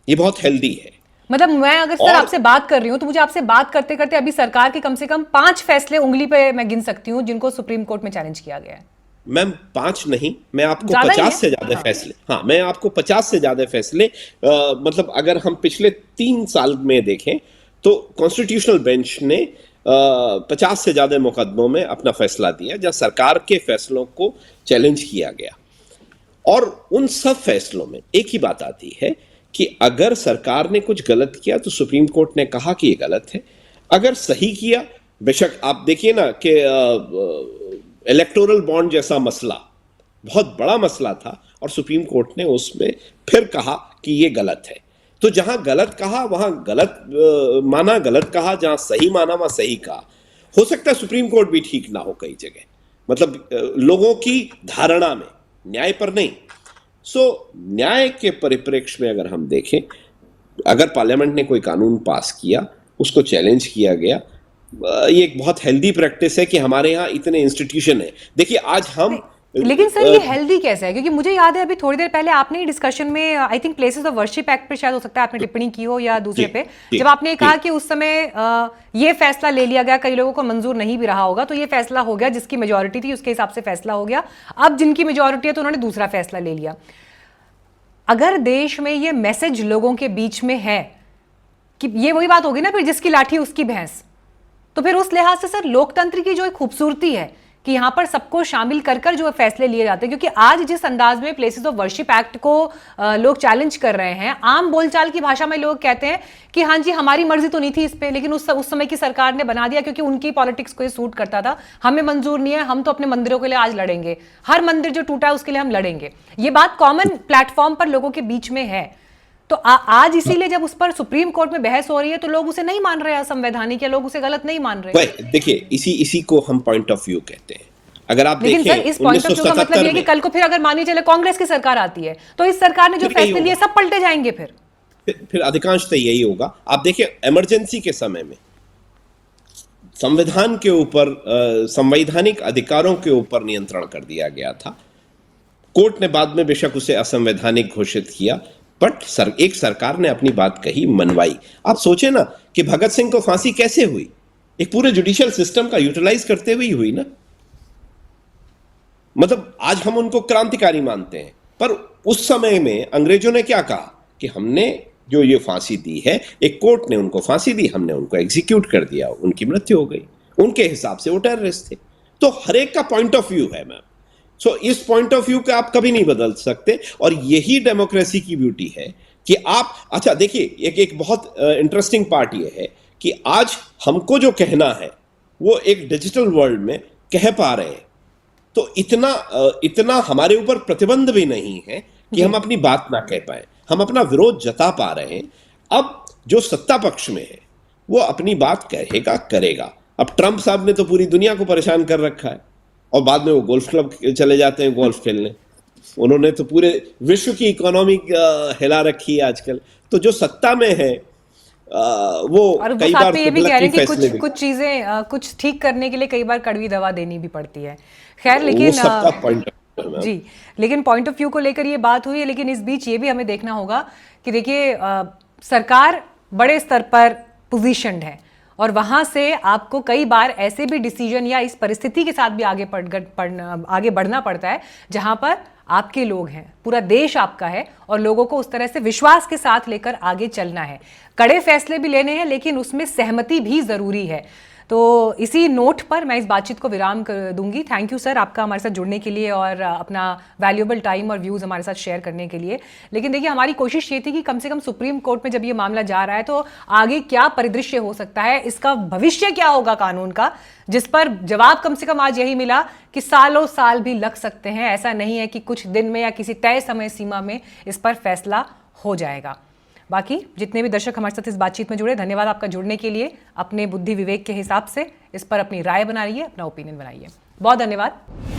Speaker 7: ये बहुत हेल्दी है।
Speaker 1: मतलब मैं अगर सर आपसे बात कर रही हूं तो मुझे आपसे बात करते करते अभी सरकार के कम से कम 5 फैसले उंगली पे मैं गिन सकती हूं जिनको सुप्रीम कोर्ट में चैलेंज किया गया है।
Speaker 7: मैम 5 नहीं, मैं आपको 50 से ज्यादा फैसले, हाँ मैं आपको 50 से ज्यादा फैसले, मतलब अगर हम पिछले 3 साल में देखें तो कॉन्स्टिट्यूशनल बेंच ने 50 से ज्यादा मुकदमों में अपना फैसला दिया जहां सरकार के फैसलों को चैलेंज किया गया। और उन सब फैसलों में एक ही बात आती है कि अगर सरकार ने कुछ गलत किया तो सुप्रीम कोर्ट ने कहा कि ये गलत है, अगर सही किया, बेशक आप देखिए ना कि इलेक्टोरल बॉन्ड जैसा मसला बहुत बड़ा मसला था और सुप्रीम कोर्ट ने उसमें फिर कहा कि ये गलत है। तो जहां गलत कहा वहां गलत माना, गलत कहा, जहां सही माना वहां सही कहा। हो सकता है सुप्रीम कोर्ट भी ठीक ना हो कई जगह, मतलब लोगों की धारणा में, न्याय पर नहीं। न्याय के परिप्रेक्ष्य में अगर हम देखें, अगर पार्लियामेंट ने कोई कानून पास किया, उसको चैलेंज किया गया, ये एक बहुत हेल्दी प्रैक्टिस है कि हमारे यहाँ इतने इंस्टीट्यूशन है। देखिए आज हम,
Speaker 1: लेकिन सर ये हेल्दी कैसे है? क्योंकि मुझे याद है अभी थोड़ी देर पहले आपने ही डिस्कशन में I think places of worship act पे शायद हो सकता है आपने टिप्पणी की हो या दूसरे पे, जब आपने कहा कि उस समय ये फैसला ले लिया गया, कई लोगों को मंजूर नहीं भी रहा होगा, तो ये फैसला हो गया, जिसकी मेजोरिटी थी उसके हिसाब से फैसला हो गया। अब जिनकी मेजोरिटी है तो उन्होंने दूसरा फैसला ले लिया। अगर देश में ये मैसेज लोगों के बीच में है कि ये वही बात होगी ना फिर, जिसकी लाठी उसकी भैंस, तो फिर उस लिहाज से सर लोकतंत्र की जो एक खूबसूरती है कि यहां पर सबको शामिल कर कर जो फैसले लिए जाते हैं, क्योंकि आज जिस अंदाज में प्लेसेस ऑफ वर्शिप एक्ट को लोग चैलेंज कर रहे हैं, आम बोलचाल की भाषा में लोग कहते हैं कि हाँ जी हमारी मर्जी तो नहीं थी इस पे, लेकिन उस समय की सरकार ने बना दिया क्योंकि उनकी पॉलिटिक्स को ये सूट करता था, हमें मंजूर नहीं है, हम तो अपने मंदिरों के लिए आज लड़ेंगे, हर मंदिर जो टूटा है उसके लिए हम लड़ेंगे। ये बात कॉमन प्लेटफॉर्म पर लोगों के बीच में है। तो आज इसीलिए जब उस पर सुप्रीम कोर्ट में बहस हो रही है तो लोग उसे नहीं मान रहे, असंवैधानिक, या लोग उसे गलत नहीं मान रहे।
Speaker 7: देखिए इसी को हम पॉइंट ऑफ व्यू कहते हैं। अगर आप
Speaker 1: लेकिन
Speaker 7: देखें,
Speaker 1: सर इस पॉइंट ऑफ व्यू का मतलब ये कि कल को फिर अगर मानी चले कांग्रेस की सरकार आती है तो इस सरकार ने जो फैसले लिए सब पलटे जाएंगे। फिर
Speaker 7: अधिकांशतः यही होगा। आप देखिए इमरजेंसी के समय में संविधान के ऊपर, संवैधानिक अधिकारों के ऊपर नियंत्रण कर दिया गया था। कोर्ट ने बाद में बेशक उसे असंवैधानिक घोषित किया, बट एक सरकार ने अपनी बात कही, मनवाई। आप सोचे ना कि भगत सिंह को फांसी कैसे हुई, एक पूरे जुडिशियल सिस्टम का यूटिलाइज करते हुए हुई ना। मतलब आज हम उनको क्रांतिकारी मानते हैं, पर उस समय में अंग्रेजों ने क्या कहा कि हमने जो ये फांसी दी है, एक कोर्ट ने उनको फांसी दी, हमने उनको एग्जीक्यूट कर दिया, उनकी मृत्यु हो गई, उनके हिसाब से वो टेररिस्ट थे। तो हर एक का पॉइंट ऑफ व्यू है मैम। इस पॉइंट ऑफ व्यू को आप कभी नहीं बदल सकते, और यही डेमोक्रेसी की ब्यूटी है कि आप, अच्छा देखिए एक बहुत इंटरेस्टिंग पार्ट ये है कि आज हमको जो कहना है वो एक डिजिटल वर्ल्ड में कह पा रहे हैं, तो इतना हमारे ऊपर प्रतिबंध भी नहीं है कि हम अपनी बात ना कह पाए, हम अपना विरोध जता पा रहे हैं। अब जो सत्ता पक्ष में है वो अपनी बात कहेगा, करेगा। अब ट्रंप साहब ने तो पूरी दुनिया को परेशान कर रखा है, और बाद में वो गोल्फ क्लब चले जाते हैं गोल्फ खेलने। उन्होंने तो पूरे विश्व की इकोनॉमी हिला रखी है आजकल। तो जो सत्ता में है वो कई बार
Speaker 1: ये भी कह रहे हैं कि कुछ चीजें कुछ ठीक करने के लिए कई बार कड़वी दवा देनी भी पड़ती है। खैर, लेकिन जी, लेकिन पॉइंट ऑफ व्यू को लेकर ये बात हुई है। लेकिन इस बीच ये भी हमें देखना होगा कि देखिए सरकार बड़े स्तर पर पोजीशन्ड है, और वहां से आपको कई बार ऐसे भी डिसीजन या इस परिस्थिति के साथ भी आगे बढ़ना पड़ता है जहां पर आपके लोग हैं, पूरा देश आपका है, और लोगों को उस तरह से विश्वास के साथ लेकर आगे चलना है। कड़े फैसले भी लेने हैं, लेकिन उसमें सहमति भी जरूरी है। तो इसी नोट पर मैं इस बातचीत को विराम कर दूंगी। थैंक यू सर आपका हमारे साथ जुड़ने के लिए और अपना वैल्यूएबल टाइम और व्यूज़ हमारे साथ शेयर करने के लिए। लेकिन देखिए हमारी कोशिश ये थी कि कम से कम सुप्रीम कोर्ट में जब ये मामला जा रहा है तो आगे क्या परिदृश्य हो सकता है, इसका भविष्य क्या होगा कानून का, जिस पर जवाब कम से कम आज यही मिला कि सालों साल भी लग सकते हैं। ऐसा नहीं है कि कुछ दिन में या किसी तय समय सीमा में इस पर फैसला हो जाएगा। बाकी जितने भी दर्शक हमारे साथ इस बातचीत में जुड़े, धन्यवाद आपका जुड़ने के लिए। अपने बुद्धि विवेक के हिसाब से इस पर अपनी राय बनाइए, अपना ओपिनियन बनाइए। बहुत धन्यवाद।